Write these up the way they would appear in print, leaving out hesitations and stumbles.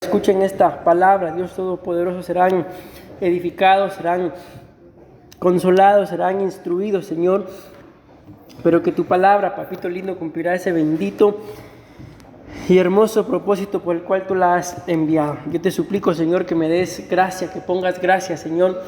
escuchen esta palabra, Dios Todopoderoso, serán edificados, serán consolados, serán instruidos, Señor. Pero que tu palabra, papito lindo, cumplirá ese bendito y hermoso propósito por el cual tú la has enviado. Yo te suplico, Señor, que me des gracia, que pongas gracia, Señor,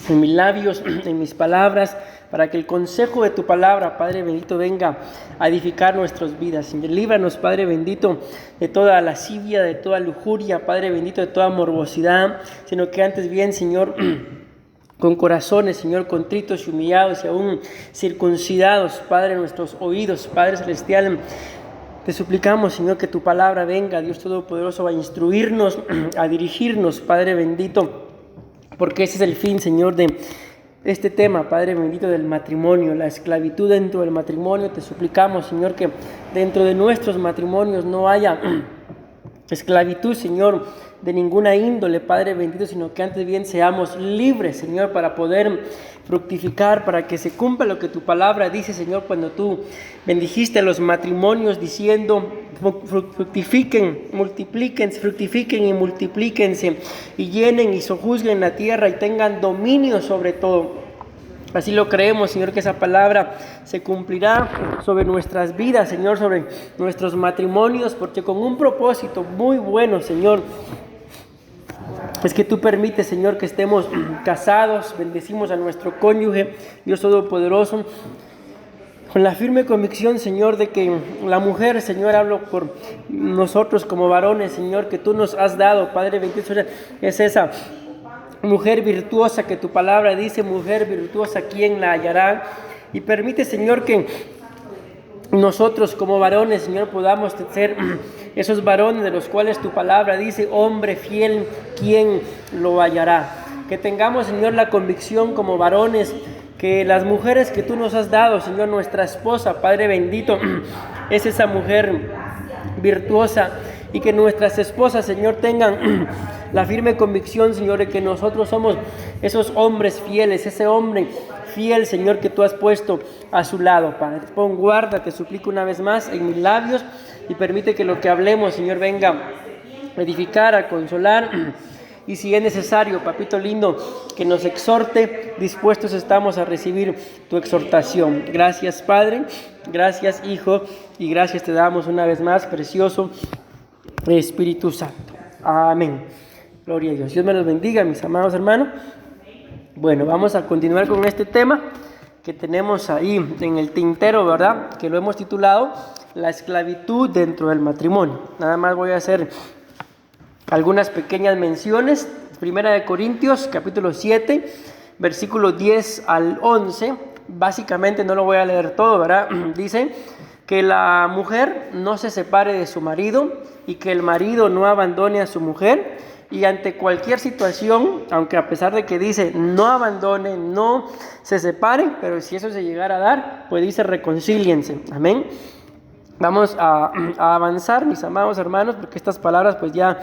en mis labios, en mis palabras, para que el consejo de tu palabra, Padre bendito, venga a edificar nuestras vidas. Señor, líbranos, Padre bendito, de toda lascivia, de toda lujuria, Padre bendito, de toda morbosidad, sino que antes bien, Señor, con corazones, Señor, contritos y humillados y aún circuncidados, Padre, nuestros oídos, Padre celestial, te suplicamos, Señor, que tu palabra venga, Dios Todopoderoso, a instruirnos, a dirigirnos, Padre bendito, porque ese es el fin, Señor, de este tema, Padre bendito, del matrimonio, la esclavitud dentro del matrimonio. Te suplicamos, Señor, que dentro de nuestros matrimonios no haya esclavitud, Señor, de ninguna índole, Padre bendito, sino que antes bien seamos libres, Señor, para poder fructificar, para que se cumpla lo que tu palabra dice, Señor, cuando tú bendijiste a los matrimonios diciendo: fructifiquen, multiplíquense, fructifiquen y multiplíquense, y llenen y sojuzguen la tierra y tengan dominio sobre todo. Así lo creemos, Señor, que esa palabra se cumplirá sobre nuestras vidas, Señor, sobre nuestros matrimonios, porque con un propósito muy bueno, Señor, es que tú permites, Señor, que estemos casados, bendecimos a nuestro cónyuge, Dios Todopoderoso, con la firme convicción, Señor, de que la mujer, Señor, hablo por nosotros como varones, Señor, que tú nos has dado, Padre bendito, es esa mujer virtuosa que tu palabra dice: mujer virtuosa, ¿quién la hallará? Y permite, Señor, que nosotros como varones, Señor, podamos ser esos varones de los cuales tu palabra dice: hombre fiel, ¿quién lo hallará? Que tengamos, Señor, la convicción como varones que las mujeres que tú nos has dado, Señor, nuestra esposa, Padre bendito, es esa mujer virtuosa, y que nuestras esposas, Señor, tengan la firme convicción, Señor, de que nosotros somos esos hombres fieles, ese hombre fiel, Señor, que tú has puesto a su lado, Padre. Pon guarda, te suplico una vez más, en mis labios, y permite que lo que hablemos, Señor, venga a edificar, a consolar, y si es necesario, papito lindo, que nos exhorte, dispuestos estamos a recibir tu exhortación. Gracias, Padre, gracias, Hijo, y gracias te damos una vez más, precioso Espíritu Santo. Amén. Gloria a Dios. Dios me los bendiga, mis amados hermanos. Bueno, vamos a continuar con este tema que tenemos ahí en el tintero, ¿verdad? Que lo hemos titulado La esclavitud dentro del matrimonio. Nada más voy a hacer algunas pequeñas menciones. Primera de Corintios, capítulo 7, versículos 10 al 11. Básicamente no lo voy a leer todo, ¿verdad? Dice que la mujer no se separe de su marido y que el marido no abandone a su mujer, y ante cualquier situación, aunque a pesar de que dice no abandone, no se separen, pero si eso se llegara a dar, pues dice reconcíliense. Amén. Vamos a avanzar, mis amados hermanos, porque estas palabras pues ya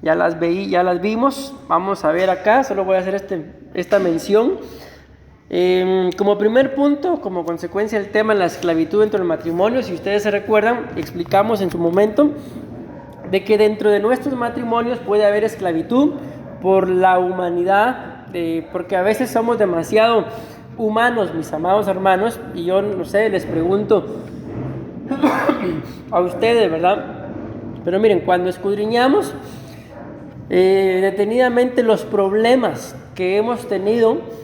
las vimos. Vamos a ver acá, solo voy a hacer esta mención. Como primer punto, como consecuencia del tema de la esclavitud dentro del matrimonio, si ustedes se recuerdan, explicamos en su momento de que dentro de nuestros matrimonios puede haber esclavitud por la humanidad, porque a veces somos demasiado humanos, mis amados hermanos, y yo no sé, les pregunto a ustedes, ¿verdad? Pero miren, cuando escudriñamos detenidamente los problemas que hemos tenido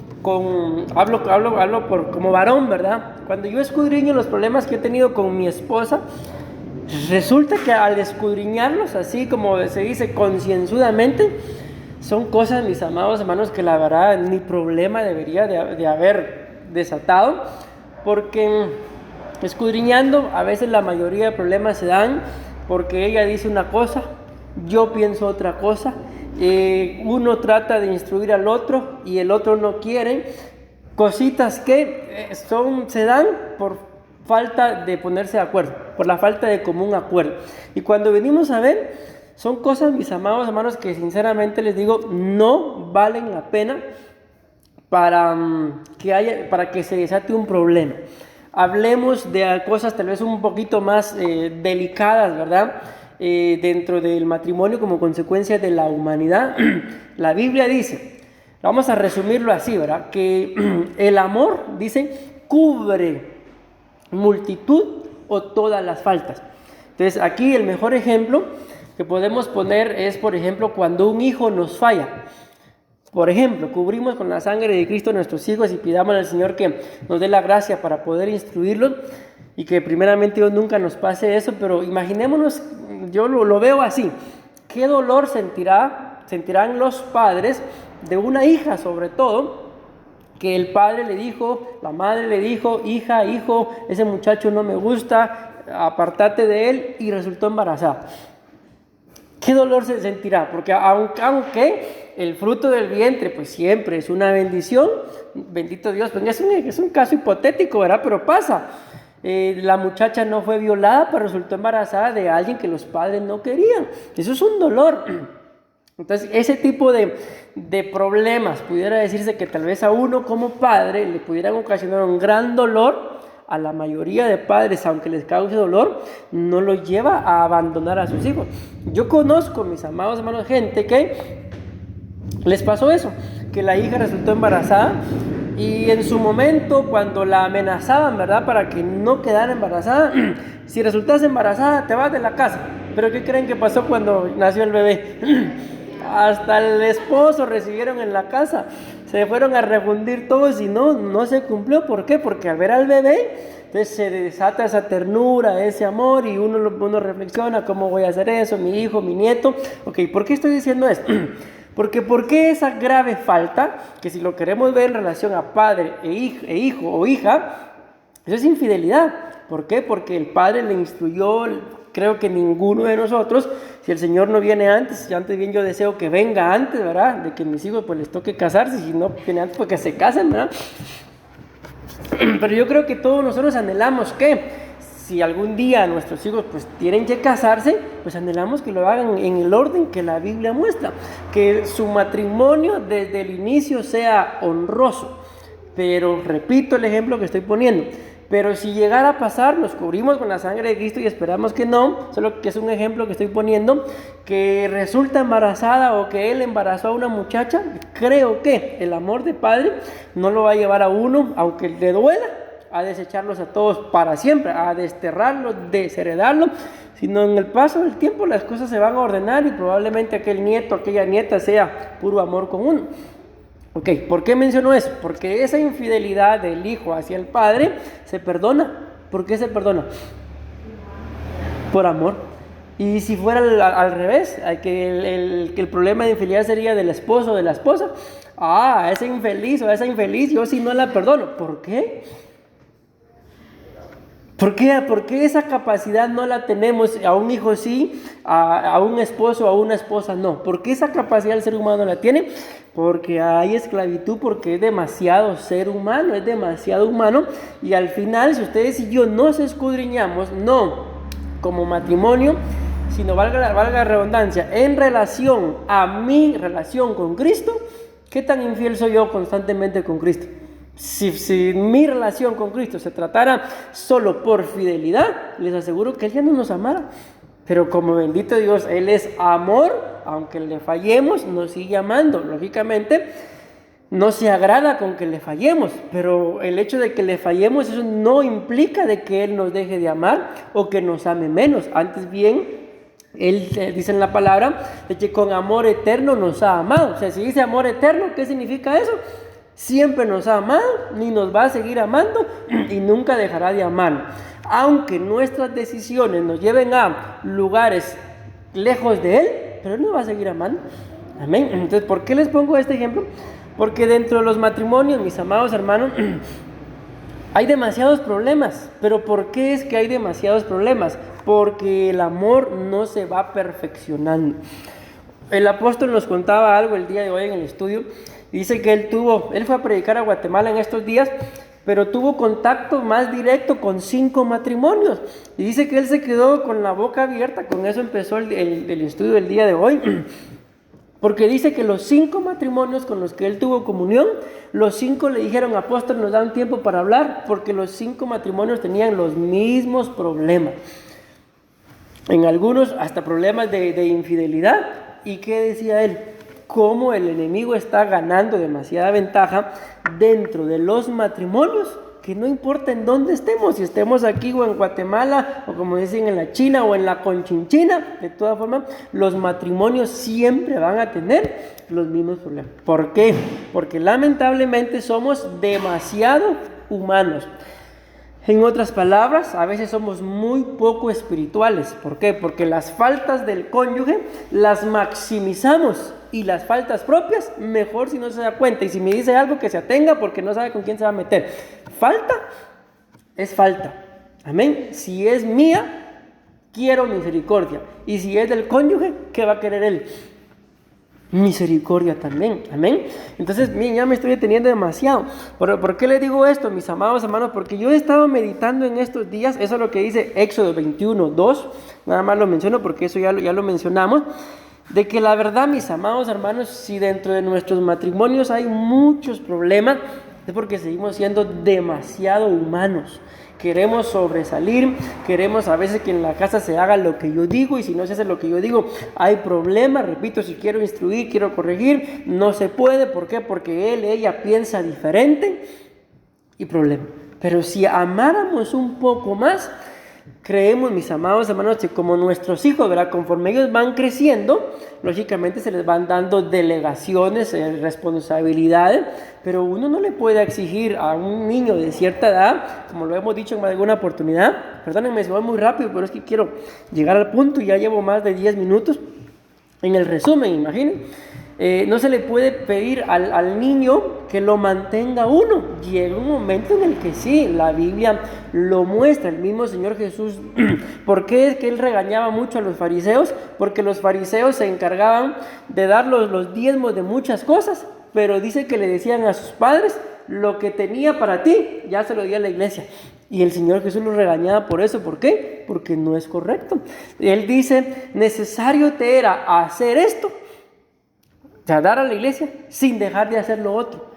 hablo como varón, ¿verdad? Cuando yo escudriño los problemas que he tenido con mi esposa, resulta que al escudriñarlos así como se dice concienzudamente, son cosas, mis amados hermanos, que la verdad ni problema debería de haber desatado, porque escudriñando a veces la mayoría de problemas se dan porque ella dice una cosa, yo pienso otra cosa, uno trata de instruir al otro y el otro no quiere, cositas que se dan por falta de ponerse de acuerdo, por la falta de común acuerdo. Y cuando venimos a ver, son cosas, mis amados hermanos, que sinceramente les digo, no valen la pena para que se desate un problema. Hablemos de cosas tal vez un poquito más delicadas, ¿verdad? dentro del matrimonio como consecuencia de la humanidad. La Biblia dice, vamos a resumirlo así, ¿verdad? Que el amor, dice, cubre multitud o todas las faltas. Entonces aquí el mejor ejemplo que podemos poner es, por ejemplo, cuando un hijo nos falla. Por ejemplo, cubrimos con la sangre de Cristo a nuestros hijos y pidamos al Señor que nos dé la gracia para poder instruirlos y que primeramente Dios nunca nos pase eso, pero imaginémonos, yo lo veo así, ¿qué dolor sentirán los padres de una hija sobre todo, que el padre le dijo, la madre le dijo, hija, hijo, ese muchacho no me gusta, apártate de él, y resultó embarazada? ¿Qué dolor se sentirá? Porque aunque el fruto del vientre pues siempre es una bendición, bendito Dios, pues es un caso hipotético, ¿verdad? Pero pasa. La muchacha no fue violada, pero resultó embarazada de alguien que los padres no querían. Eso es un dolor. Entonces, ese tipo de problemas, pudiera decirse que tal vez a uno como padre le pudieran ocasionar un gran dolor. A la mayoría de padres, aunque les cause dolor, no los lleva a abandonar a sus hijos. Yo conozco, mis amados hermanos, gente que les pasó eso, que la hija resultó embarazada y en su momento cuando la amenazaban, ¿verdad?, para que no quedara embarazada, si resultas embarazada te vas de la casa. Pero ¿qué creen que pasó cuando nació el bebé? Hasta el esposo recibieron en la casa, se fueron a refundir todos y no se cumplió. ¿Por qué? Porque al ver al bebé, entonces se desata esa ternura, ese amor, y uno reflexiona, ¿cómo voy a hacer eso? Mi hijo, mi nieto. Ok, ¿por qué estoy diciendo esto? Porque ¿por qué esa grave falta? Que si lo queremos ver en relación a padre e hijo o hija, eso es infidelidad. ¿Por qué? Porque el padre le instruyó. Creo que ninguno de nosotros, si el Señor no viene antes bien yo deseo que venga antes, ¿verdad? De que mis hijos pues les toque casarse, si no viene antes pues que se casen, ¿verdad? Pero yo creo que todos nosotros anhelamos que si algún día nuestros hijos pues tienen que casarse, pues anhelamos que lo hagan en el orden que la Biblia muestra, que su matrimonio desde el inicio sea honroso. Pero repito el ejemplo que estoy poniendo. Pero si llegara a pasar, nos cubrimos con la sangre de Cristo y esperamos que no, solo que es un ejemplo que estoy poniendo, que resulta embarazada o que él embarazó a una muchacha, creo que el amor de padre no lo va a llevar a uno, aunque le duela, a desecharlos a todos para siempre, a desterrarlos, desheredarlos, sino en el paso del tiempo las cosas se van a ordenar y probablemente aquel nieto, aquella nieta sea puro amor con uno. Ok, ¿por qué menciono eso? Porque esa infidelidad del hijo hacia el padre se perdona. ¿Por qué se perdona? Por amor. Y si fuera al revés, que el problema de infidelidad sería del esposo o de la esposa. A ese infeliz o a esa infeliz yo sí no la perdono. ¿Por qué? ¿Por qué esa capacidad no la tenemos? A un hijo sí, a un esposo o a una esposa no. ¿Por qué esa capacidad el ser humano la tiene? Porque hay esclavitud, porque es demasiado ser humano, es demasiado humano. Y al final, si ustedes y yo nos escudriñamos, no como matrimonio, sino valga la redundancia, en relación a mi relación con Cristo, ¿qué tan infiel soy yo constantemente con Cristo? Si mi relación con Cristo se tratara solo por fidelidad, les aseguro que Él ya no nos amara. Pero como bendito Dios, Él es amor, aunque le fallemos, nos sigue amando. Lógicamente, no se agrada con que le fallemos, pero el hecho de que le fallemos, eso no implica de que Él nos deje de amar o que nos ame menos. Antes bien, Él dice en la palabra de que con amor eterno nos ha amado. O sea, si dice amor eterno, ¿qué significa eso? Siempre nos ha amado, ni nos va a seguir amando y nunca dejará de amar. Aunque nuestras decisiones nos lleven a lugares lejos de Él, pero Él nos va a seguir amando. Amén. Entonces, ¿por qué les pongo este ejemplo? Porque dentro de los matrimonios, mis amados hermanos, hay demasiados problemas. ¿Pero por qué es que hay demasiados problemas? Porque el amor no se va perfeccionando. El apóstol nos contaba algo el día de hoy en el estudio. Dice que él fue a predicar a Guatemala en estos días, pero tuvo contacto más directo con 5 matrimonios. Y dice que él se quedó con la boca abierta, con eso empezó el estudio del día de hoy. Porque dice que los 5 matrimonios con los que él tuvo comunión, los 5 le dijeron, apóstol, nos da un tiempo para hablar, porque los 5 matrimonios tenían los mismos problemas. en algunos hasta problemas de infidelidad. ¿Y qué decía él? Cómo el enemigo está ganando demasiada ventaja dentro de los matrimonios, que no importa en dónde estemos, si estemos aquí o en Guatemala, o como dicen en la China o en la Conchinchina, de todas formas, los matrimonios siempre van a tener los mismos problemas. ¿Por qué? Porque lamentablemente somos demasiado humanos. En otras palabras, a veces somos muy poco espirituales. ¿Por qué? Porque las faltas del cónyuge las maximizamos y las faltas propias, mejor si no se da cuenta. Y si me dice algo, que se atenga porque no sabe con quién se va a meter. Falta es falta. Amén. Si es mía, quiero misericordia. Y si es del cónyuge, ¿qué va a querer él? Misericordia también, amén. Entonces, miren, ya me estoy deteniendo demasiado. ¿Por qué le digo esto, mis amados hermanos? Porque yo he estado meditando en estos días, eso es lo que dice Éxodo 21:2, nada más lo menciono porque eso ya lo mencionamos, de que la verdad, mis amados hermanos, si dentro de nuestros matrimonios hay muchos problemas, es porque seguimos siendo demasiado humanos. Queremos sobresalir, queremos a veces que en la casa se haga lo que yo digo, y si no se hace lo que yo digo, hay problemas. Repito, si quiero instruir, quiero corregir, no se puede. ¿Por qué? Porque ella piensa diferente y problema. Pero si amáramos un poco más, creemos, mis amados hermanos, que como nuestros hijos, ¿verdad?, conforme ellos van creciendo, lógicamente se les van dando delegaciones, responsabilidades, pero uno no le puede exigir a un niño de cierta edad, como lo hemos dicho en alguna oportunidad. Perdónenme si voy muy rápido, pero es que quiero llegar al punto y ya llevo más de 10 minutos. En el resumen, imaginen, no se le puede pedir al niño que lo mantenga uno. Llega un momento en el que sí, la Biblia lo muestra, el mismo Señor Jesús. ¿Por qué es que él regañaba mucho a los fariseos? Porque los fariseos se encargaban de dar los diezmos de muchas cosas, pero dice que le decían a sus padres: lo que tenía para ti, ya se lo di a la iglesia. Y el Señor Jesús los regañaba por eso. ¿Por qué? Porque no es correcto. Él dice: necesario te era hacer esto, o sea, dar a la iglesia, sin dejar de hacer lo otro,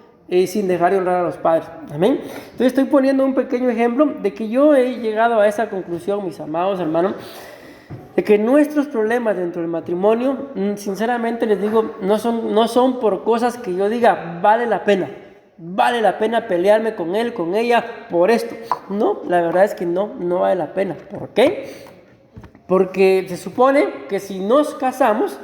sin dejar de honrar a los padres. Amén. Entonces estoy poniendo un pequeño ejemplo de que yo he llegado a esa conclusión, mis amados hermanos, de que nuestros problemas dentro del matrimonio, sinceramente les digo, no son por cosas que yo diga vale la pena pelearme con él, con ella, por esto. No, la verdad es que no vale la pena. ¿Por qué? Porque se supone que si nos casamos,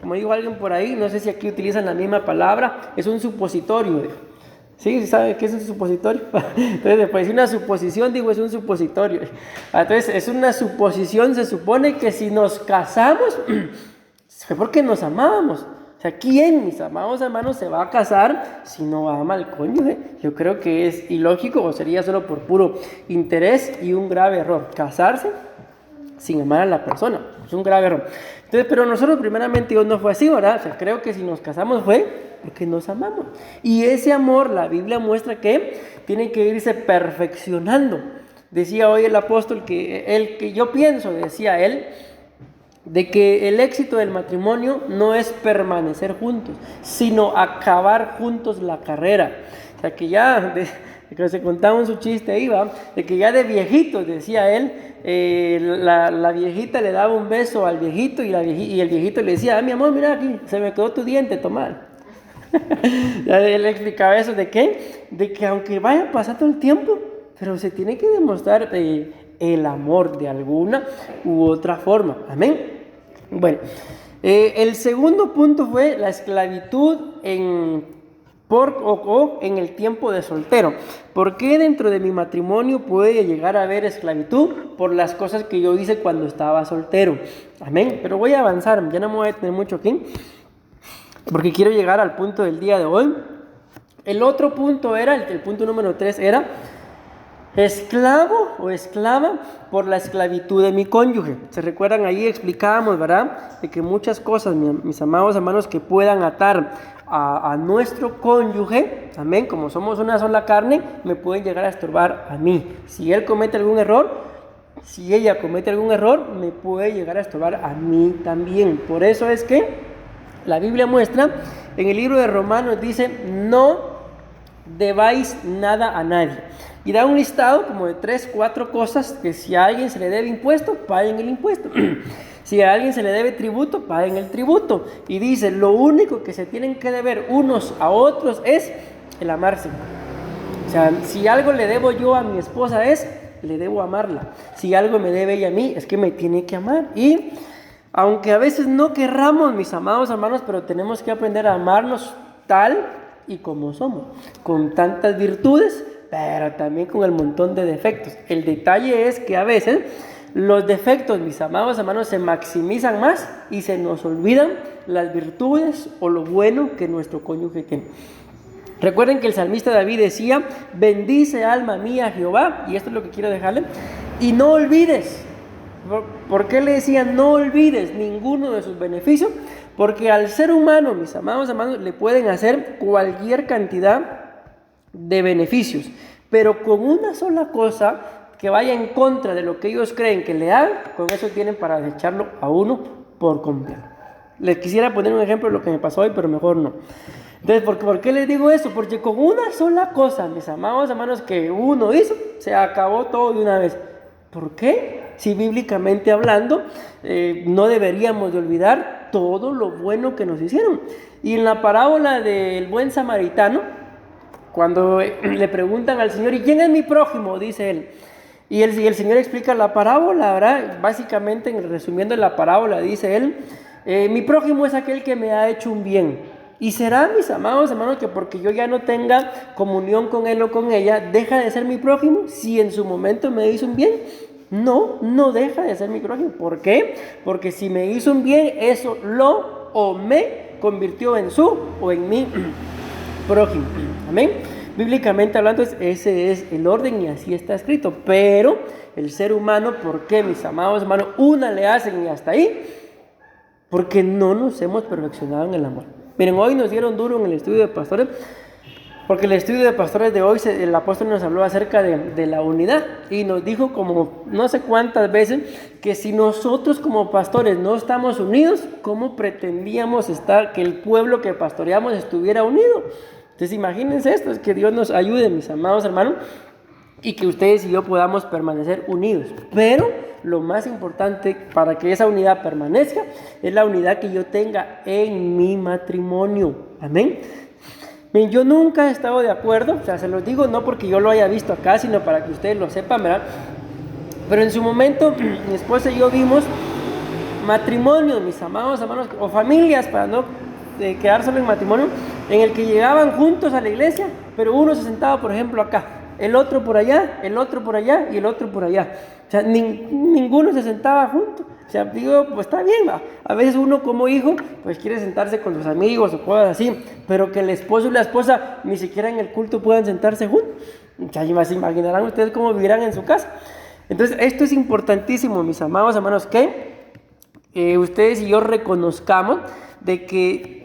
como dijo alguien por ahí, no sé si aquí utilizan la misma palabra, es un supositorio. ¿Sí? ¿Sabe qué es un supositorio? Entonces, después de una suposición, digo, es un supositorio. Entonces, es una suposición. Se supone que si nos casamos, fue porque nos amábamos. O sea, ¿quién, mis amados hermanos, se va a casar si no ama al cónyuge? Yo creo que es ilógico, o sería solo por puro interés, y un grave error. Casarse sin amar a la persona es un grave error. Entonces, pero nosotros primeramente Dios no fue así, ¿verdad? O sea, creo que si nos casamos fue porque nos amamos. Y ese amor, la Biblia muestra que tiene que irse perfeccionando. Decía hoy el apóstol que yo pienso, decía él, de que el éxito del matrimonio no es permanecer juntos, sino acabar juntos la carrera. O sea, que ya, que se contaba su chiste ahí, ¿va?, de que ya de viejitos, decía él, la viejita le daba un beso al viejito, y el viejito le decía: mi amor, mira aquí, se me quedó tu diente, tomar. Ya él explicaba eso, ¿de qué? De que aunque vaya pasando el tiempo, pero se tiene que demostrar el amor de alguna u otra forma. Amén. Bueno, el segundo punto fue la esclavitud en el tiempo de soltero. ¿Por qué dentro de mi matrimonio puede llegar a haber esclavitud? Por las cosas que yo hice cuando estaba soltero. Amén. Pero voy a avanzar, ya no me voy a tener mucho aquí, porque quiero llegar al punto del día de hoy. El otro punto era, el punto número 3 era: esclavo o esclava por la esclavitud de mi cónyuge. ¿Se recuerdan? Ahí explicábamos, ¿verdad?, de que muchas cosas, mis amados hermanos, que puedan atar a nuestro cónyuge, amén, como somos una sola carne, me pueden llegar a estorbar a mí. Si él comete algún error, si ella comete algún error, me puede llegar a estorbar a mí también. Por eso es que la Biblia muestra, en el libro de Romanos dice: no debáis nada a nadie. Y da un listado como de 3, 4 cosas que si a alguien se le debe impuesto, paguen el impuesto. Si a alguien se le debe tributo, paguen el tributo. Y dice, lo único que se tienen que deber unos a otros es el amarse. O sea, si algo le debo yo a mi esposa le debo amarla. Si algo me debe ella a mí, es que me tiene que amar. Y aunque a veces no querramos, mis amados hermanos, pero tenemos que aprender a amarnos tal y como somos, con tantas virtudes, pero también con el montón de defectos. El detalle es que a veces los defectos, mis amados hermanos, se maximizan más y se nos olvidan las virtudes o lo bueno que nuestro cónyuge tiene. Recuerden que el salmista David decía, bendice alma mía Jehová, y esto es lo que quiero dejarle, y no olvides. ¿Por qué le decía no olvides ninguno de sus beneficios? Porque al ser humano, mis amados hermanos, le pueden hacer cualquier cantidad de beneficios, pero con una sola cosa que vaya en contra de lo que ellos creen que le hagan, con eso tienen para echarlo a uno por completo. Les quisiera poner un ejemplo de lo que me pasó hoy, pero mejor no. Entonces, ¿por qué les digo eso? Porque con una sola cosa, mis amados hermanos, que uno hizo, se acabó todo de una vez. ¿Por qué? Si bíblicamente hablando, no deberíamos de olvidar todo lo bueno que nos hicieron. Y en la parábola del buen samaritano, cuando le preguntan al Señor, ¿y quién es mi prójimo?, dice él. Y el Señor explica la parábola, ¿verdad? Básicamente, resumiendo la parábola, dice él, mi prójimo es aquel que me ha hecho un bien. Y será, mis amados hermanos, que porque yo ya no tenga comunión con él o con ella, deja de ser mi prójimo si en su momento me hizo un bien. No deja de ser mi prójimo. ¿Por qué? Porque si me hizo un bien, eso lo o me convirtió en su o en mi prójimo. Amén. Bíblicamente hablando, ese es el orden y así está escrito. Pero el ser humano, ¿por qué, mis amados hermanos? Una le hacen y hasta ahí. Porque no nos hemos perfeccionado en el amor. Miren, hoy nos dieron duro en el estudio de pastores, porque el estudio de pastores de hoy, el apóstol nos habló acerca de la unidad y nos dijo como no sé cuántas veces que si nosotros como pastores no estamos unidos, ¿cómo pretendíamos que el pueblo que pastoreamos estuviera unido? Entonces imagínense esto, es que Dios nos ayude, mis amados hermanos, y que ustedes y yo podamos permanecer unidos. Pero lo más importante para que esa unidad permanezca es la unidad que yo tenga en mi matrimonio. Amén. Bien, yo nunca he estado de acuerdo, o sea, se los digo no porque yo lo haya visto acá, sino para que ustedes lo sepan, ¿verdad? Pero en su momento, mi esposa y yo vimos matrimonios, mis amados hermanos, o familias, para no quedar solo en matrimonio, en el que llegaban juntos a la iglesia, pero uno se sentaba, por ejemplo, acá, el otro por allá, el otro por allá y el otro por allá. O sea, ninguno se sentaba junto. O sea, digo, pues está bien, ¿va? A veces uno como hijo, pues quiere sentarse con sus amigos o cosas así, pero que el esposo y la esposa ni siquiera en el culto puedan sentarse juntos. O sea, se imaginarán ustedes cómo vivirán en su casa. Entonces, esto es importantísimo, mis amados hermanos, que ustedes y yo reconozcamos de que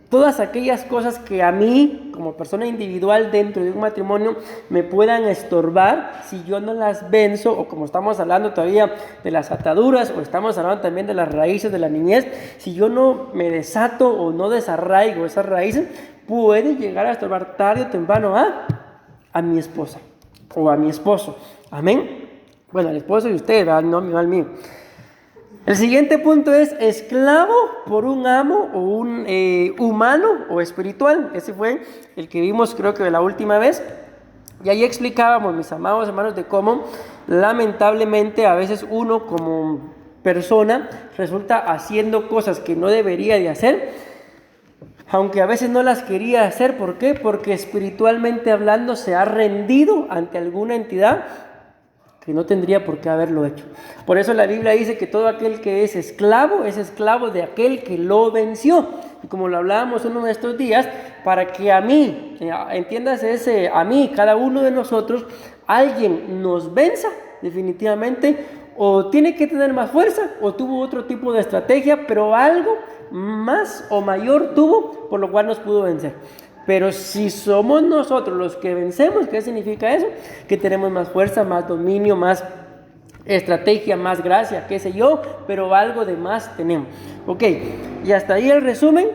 todas aquellas cosas que a mí, como persona individual dentro de un matrimonio, me puedan estorbar, si yo no las venzo, o como estamos hablando todavía de las ataduras, o estamos hablando también de las raíces de la niñez, si yo no me desato o no desarraigo esas raíces, puede llegar a estorbar tarde o temprano a mi esposa o a mi esposo. Amén. Bueno, al esposo de ustedes, no al mío. El siguiente punto es esclavo por un amo o un humano o espiritual. Ese fue el que vimos creo que la última vez. Y ahí explicábamos, mis amados hermanos, de cómo lamentablemente a veces uno como persona resulta haciendo cosas que no debería de hacer, aunque a veces no las quería hacer. ¿Por qué? Porque espiritualmente hablando se ha rendido ante alguna entidad que no tendría por qué haberlo hecho. Por eso la Biblia dice que todo aquel que es esclavo de aquel que lo venció. Y como lo hablábamos uno de estos días, para que a mí, entiéndase a mí, cada uno de nosotros, alguien nos venza, definitivamente, o tiene que tener más fuerza, o tuvo otro tipo de estrategia, pero algo más o mayor tuvo, por lo cual nos pudo vencer. Pero si somos nosotros los que vencemos, ¿qué significa eso? Que tenemos más fuerza, más dominio, más estrategia, más gracia, qué sé yo, pero algo de más tenemos. Ok, y hasta ahí el resumen.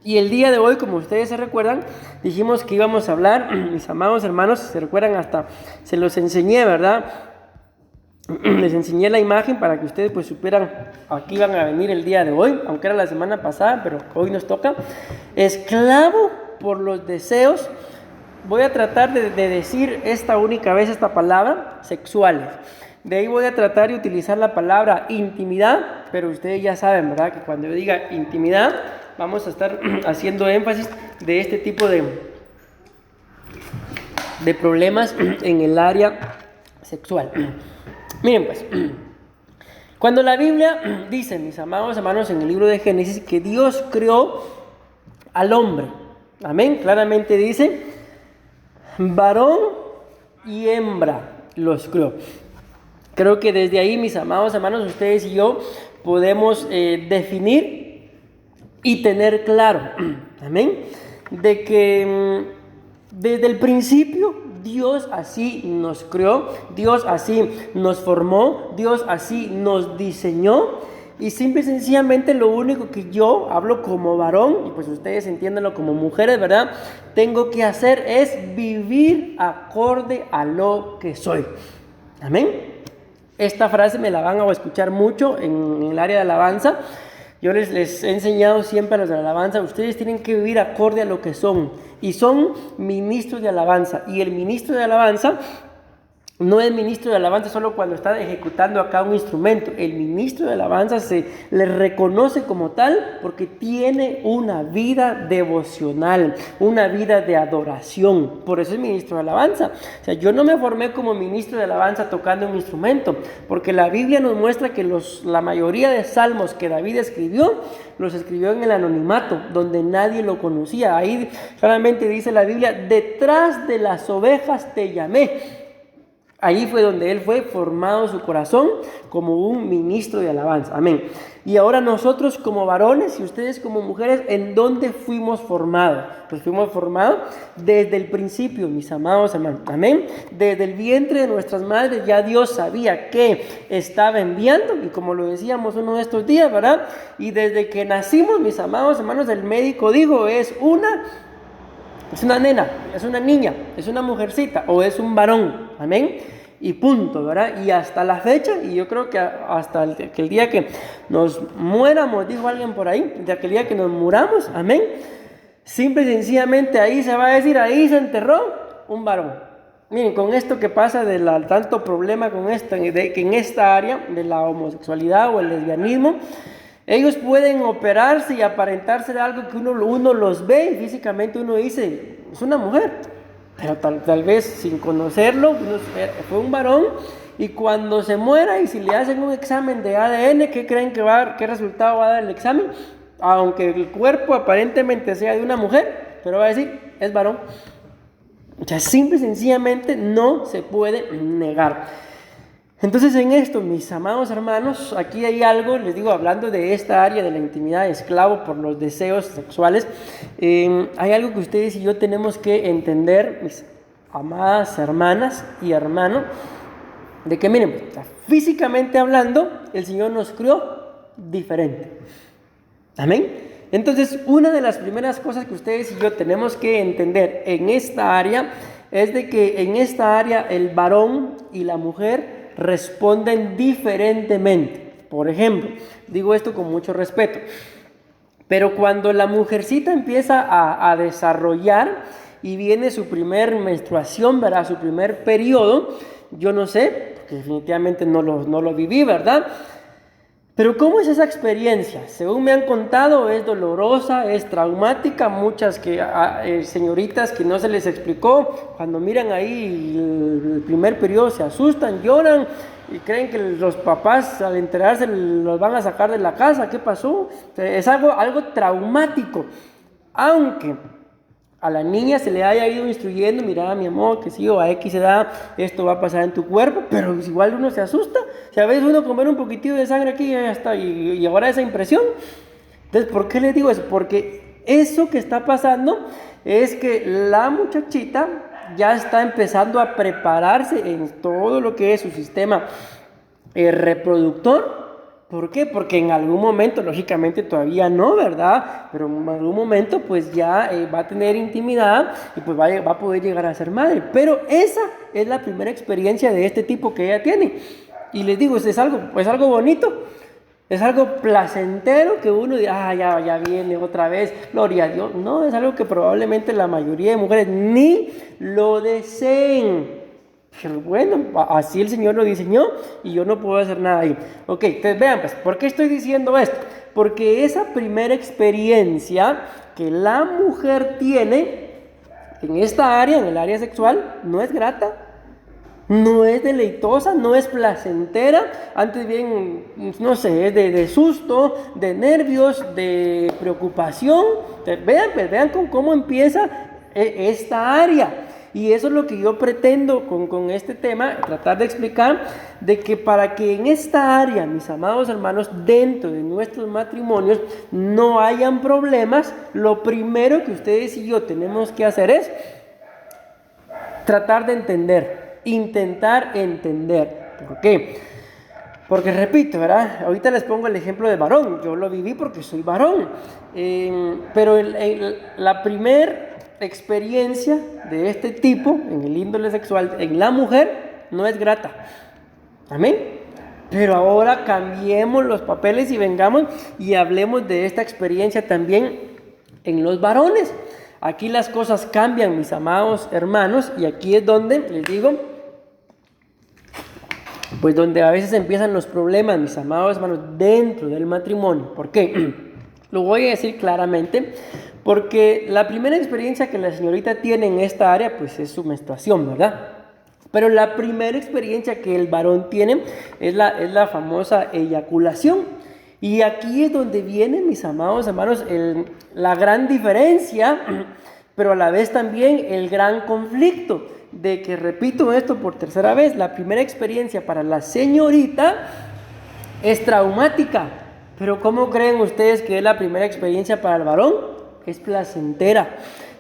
Y el día de hoy, como ustedes se recuerdan, dijimos que íbamos a hablar, mis amados hermanos, se recuerdan, hasta se los enseñé, ¿verdad? Les enseñé la imagen para que ustedes pues supieran a qué iban a venir el día de hoy, aunque era la semana pasada, pero hoy nos toca. Esclavo por los deseos. Voy a tratar de decir esta única vez esta palabra, sexuales. De ahí voy a tratar de utilizar la palabra intimidad, pero ustedes ya saben, ¿verdad? Que cuando yo diga intimidad, vamos a estar haciendo énfasis de este tipo de problemas en el área sexual. Miren pues, cuando la Biblia dice, mis amados hermanos, en el libro de Génesis, que Dios creó al hombre, amén, claramente dice, varón y hembra los creó. Creo que desde ahí, mis amados hermanos, ustedes y yo podemos definir y tener claro, amén, de que desde el principio Dios así nos creó, Dios así nos formó, Dios así nos diseñó. Y simple y sencillamente lo único que yo hablo como varón, y pues ustedes entiéndanlo como mujeres, ¿verdad? Tengo que hacer es vivir acorde a lo que soy. Amén. Esta frase me la van a escuchar mucho en el área de alabanza. Yo les he enseñado siempre a los de la alabanza, ustedes tienen que vivir acorde a lo que son. Y son ministros de alabanza. Y el ministro de alabanza no es ministro de alabanza solo cuando está ejecutando acá un instrumento. El ministro de alabanza se le reconoce como tal porque tiene una vida devocional, una vida de adoración. Por eso es ministro de alabanza. O sea, yo no me formé como ministro de alabanza tocando un instrumento, porque la Biblia nos muestra que la mayoría de salmos que David escribió, los escribió en el anonimato, donde nadie lo conocía. Ahí claramente dice la Biblia, detrás de las ovejas te llamé. Ahí fue donde él fue formado su corazón como un ministro de alabanza. Amén. Y ahora nosotros como varones y ustedes como mujeres, ¿en dónde fuimos formados? Pues fuimos formados desde el principio, mis amados hermanos. Amén. Desde el vientre de nuestras madres ya Dios sabía que estaba enviando, y como lo decíamos uno de estos días, ¿verdad? Y desde que nacimos, mis amados hermanos, el médico dijo, es una nena, es una niña, es una mujercita o es un varón, amén, y punto, ¿verdad? Y hasta la fecha, y yo creo que hasta el día que nos muéramos, dijo alguien por ahí, de aquel día que nos muramos, amén, simple y sencillamente ahí se va a decir, ahí se enterró un varón. Miren, con esto que pasa tanto problema con esto, que en esta área de la homosexualidad o el lesbianismo, ellos pueden operarse y aparentarse de algo que uno los ve y físicamente uno dice, es una mujer. Pero tal vez sin conocerlo, fue un varón, y cuando se muera y si le hacen un examen de ADN, ¿qué creen qué resultado va a dar el examen? Aunque el cuerpo aparentemente sea de una mujer, pero va a decir, es varón. O sea, simple y sencillamente no se puede negar. Entonces en esto, mis amados hermanos, aquí hay algo, les digo, hablando de esta área de la intimidad, esclavo por los deseos sexuales, hay algo que ustedes y yo tenemos que entender, mis amadas hermanas y hermanos, de que miren, físicamente hablando, el Señor nos creó diferente. Amén. Entonces, una de las primeras cosas que ustedes y yo tenemos que entender en esta área es de que en esta área el varón y la mujer responden diferentemente. Por ejemplo, digo esto con mucho respeto, pero cuando la mujercita empieza a desarrollar y viene su primer menstruación, ¿verdad? Su primer periodo, yo no sé, porque definitivamente no lo viví, ¿verdad? Pero ¿cómo es esa experiencia? Según me han contado, es dolorosa, es traumática. Muchas señoritas que no se les explicó, cuando miran ahí el primer periodo se asustan, lloran y creen que los papás al enterarse los van a sacar de la casa. ¿Qué pasó? Es algo traumático. Aunque a la niña se le haya ido instruyendo, mira mi amor, que sí, o a X edad esto va a pasar en tu cuerpo, pero igual uno se asusta. Si a veces uno comer un poquitito de sangre aquí y ya está, y ahora esa impresión. Entonces, ¿por qué les digo eso? Porque eso que está pasando es que la muchachita ya está empezando a prepararse en todo lo que es su sistema reproductor ¿Por qué? Porque en algún momento, lógicamente todavía no, ¿verdad? Pero en algún momento pues ya va a tener intimidad y pues va a poder llegar a ser madre. Pero esa es la primera experiencia de este tipo que ella tiene. Y les digo, es algo bonito, es algo placentero que uno dice, ya viene otra vez, gloria a Dios. No, es algo que probablemente la mayoría de mujeres ni lo deseen. Pero bueno, así el Señor lo diseñó y yo no puedo hacer nada ahí. Ok, entonces vean pues, ¿por qué estoy diciendo esto? Porque esa primera experiencia que la mujer tiene en esta área, en el área sexual, no es grata, no es deleitosa, no es placentera, antes bien, no sé, es de susto, de nervios, de preocupación. Entonces, vean cómo empieza esta área. Y eso es lo que yo pretendo con este tema, tratar de explicar, de que para que en esta área, mis amados hermanos, dentro de nuestros matrimonios, no hayan problemas, lo primero que ustedes y yo tenemos que hacer es tratar de entender, intentar entender. ¿Por qué? Porque repito, ¿verdad? Ahorita les pongo el ejemplo de varón, yo lo viví porque soy varón, pero la primer experiencia de este tipo en el índole sexual en la mujer no es grata. Amén. Pero ahora cambiemos los papeles y vengamos y hablemos de esta experiencia también en los varones. Aquí las cosas cambian, mis amados hermanos, y aquí es donde les digo, pues donde a veces empiezan los problemas, mis amados hermanos, dentro del matrimonio. ¿Por qué? Lo voy a decir claramente. Porque la primera experiencia que la señorita tiene en esta área, pues es su menstruación, ¿verdad? Pero la primera experiencia que el varón tiene es la famosa eyaculación. Y aquí es donde viene, mis amados hermanos, la gran diferencia, pero a la vez también el gran conflicto. De que, repito esto por tercera vez, la primera experiencia para la señorita es traumática. Pero ¿cómo creen ustedes que es la primera experiencia para el varón? Es placentera,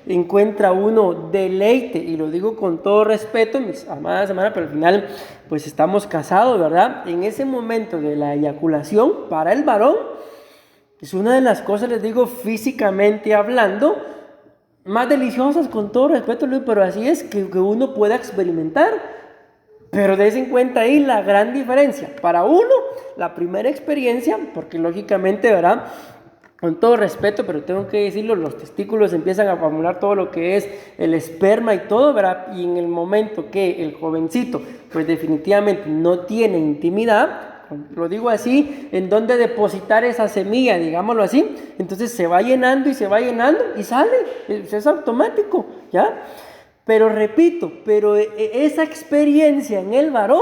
encuentra uno deleite, y lo digo con todo respeto, mis amadas hermanas, pero al final pues estamos casados, ¿verdad? En ese momento de la eyaculación, para el varón, es una de las cosas, les digo, físicamente hablando, más deliciosas, con todo respeto, Luis, pero así es que uno pueda experimentar. Pero des en cuenta ahí la gran diferencia. Para uno, la primera experiencia, porque lógicamente, ¿verdad?, con todo respeto, pero tengo que decirlo, los testículos empiezan a formular todo lo que es el esperma y todo, ¿verdad? Y en el momento que el jovencito, pues definitivamente no tiene intimidad, lo digo así, en donde depositar esa semilla, digámoslo así, entonces se va llenando y sale, es automático, ¿ya? Pero repito, esa experiencia en el varón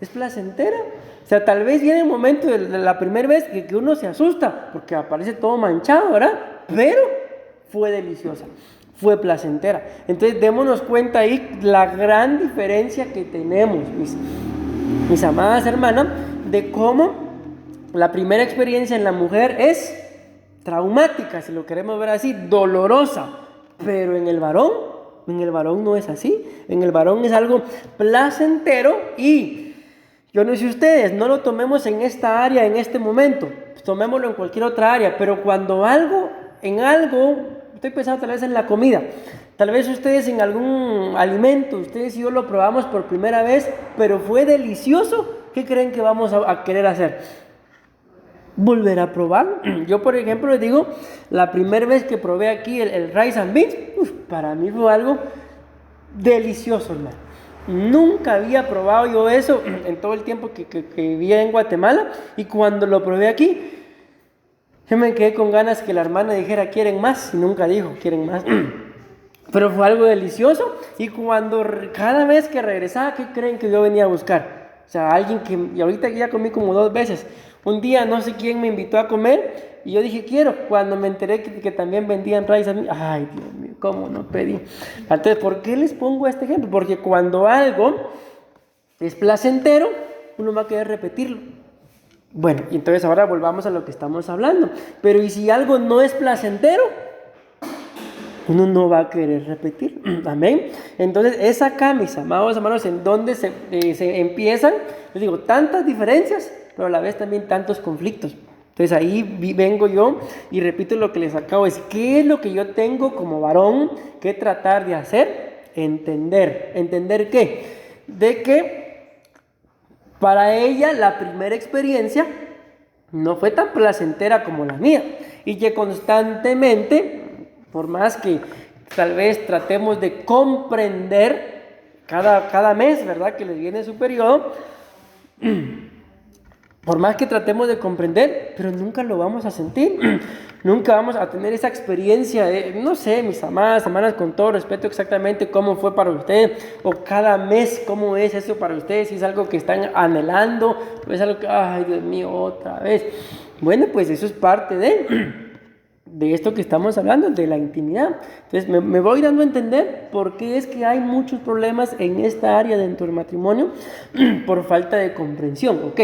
es placentera. O sea, tal vez viene el momento de la primera vez que uno se asusta porque aparece todo manchado, ¿verdad? Pero fue deliciosa, fue placentera. Entonces démonos cuenta ahí la gran diferencia que tenemos, mis amadas hermanas, de cómo la primera experiencia en la mujer es traumática, si lo queremos ver así, dolorosa. Pero en el varón no es así. En el varón es algo placentero y... yo no sé ustedes, no lo tomemos en esta área, en este momento, tomémoslo en cualquier otra área, pero cuando estoy pensando tal vez en la comida, tal vez ustedes en algún alimento, ustedes y yo lo probamos por primera vez, pero fue delicioso, ¿qué creen que vamos a querer hacer? Volver a probar. Yo, por ejemplo, les digo, la primera vez que probé aquí el rice and beans, para mí fue algo delicioso, hermano. Nunca había probado yo eso en todo el tiempo que vivía en Guatemala, y cuando lo probé aquí, yo me quedé con ganas que la hermana dijera ¿quieren más? Y nunca dijo ¿quieren más? Pero fue algo delicioso, y cada vez que regresaba, ¿qué creen que yo venía a buscar? O sea, y ahorita ya comí como 2 veces. Un día no sé quién me invitó a comer y yo dije quiero, cuando me enteré que también vendían rice a mí, ay Dios mío, ¿cómo no pedí? Entonces, ¿por qué les pongo este ejemplo? Porque cuando algo es placentero, uno va a querer repetirlo. Bueno, y entonces ahora volvamos a lo que estamos hablando. Pero ¿y si algo no es placentero? Uno no va a querer repetir. Amén. Entonces es acá, mis amados hermanos, en donde se empiezan, les digo, tantas diferencias, pero a la vez también tantos conflictos. Entonces ahí vengo yo y repito lo que les acabo de decir. ¿Qué es lo que yo tengo como varón que tratar de hacer? Entender. ¿Entender qué? De que para ella la primera experiencia no fue tan placentera como la mía. Y que constantemente, por más que tal vez tratemos de comprender cada mes, ¿verdad? Que les viene su periodo. Por más que tratemos de comprender, pero nunca lo vamos a sentir, nunca vamos a tener esa experiencia de, no sé, mis amadas hermanas, con todo respeto, exactamente cómo fue para ustedes, o cada mes cómo es eso para ustedes, si es algo que están anhelando, o es algo que, ay Dios mío, otra vez. Bueno, pues eso es parte de esto que estamos hablando, de la intimidad. Entonces me voy dando a entender por qué es que hay muchos problemas en esta área dentro del matrimonio por falta de comprensión. Ok,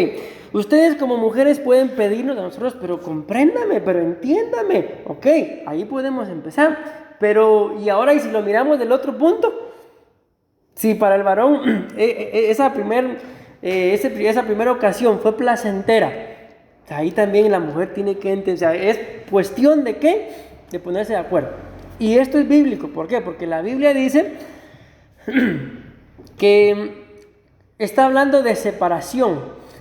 ustedes como mujeres pueden pedirnos a nosotros, pero compréndame, pero entiéndame. Ok, ahí podemos empezar. Pero, y ahora, y si lo miramos del otro punto, si para el varón esa primera ocasión fue placentera, ahí también la mujer tiene que entender, o sea, es cuestión de qué, de ponerse de acuerdo. Y esto es bíblico, ¿por qué? Porque la Biblia dice que está hablando de separación,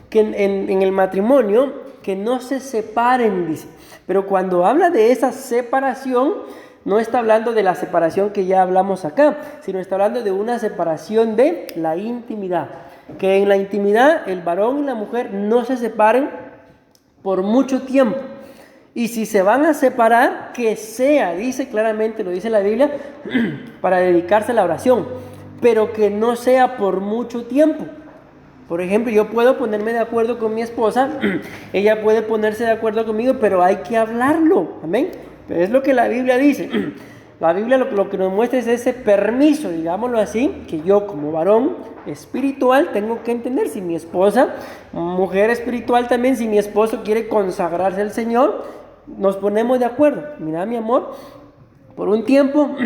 que en el matrimonio, que no se separen, dice. Pero cuando habla de esa separación, no está hablando de la separación que ya hablamos acá, sino está hablando de una separación de la intimidad. Que en la intimidad el varón y la mujer no se separen por mucho tiempo. Y si se van a separar, que sea, dice claramente, lo dice la Biblia, para dedicarse a la oración, pero que no sea por mucho tiempo. Por ejemplo, yo puedo ponerme de acuerdo con mi esposa, ella puede ponerse de acuerdo conmigo, pero hay que hablarlo, amén. Pero es lo que la Biblia dice. La Biblia lo que nos muestra es ese permiso, digámoslo así, que yo como varón espiritual tengo que entender. Si mi esposa, mujer espiritual también, si mi esposo quiere consagrarse al Señor, nos ponemos de acuerdo. Mira, mi amor, por un tiempo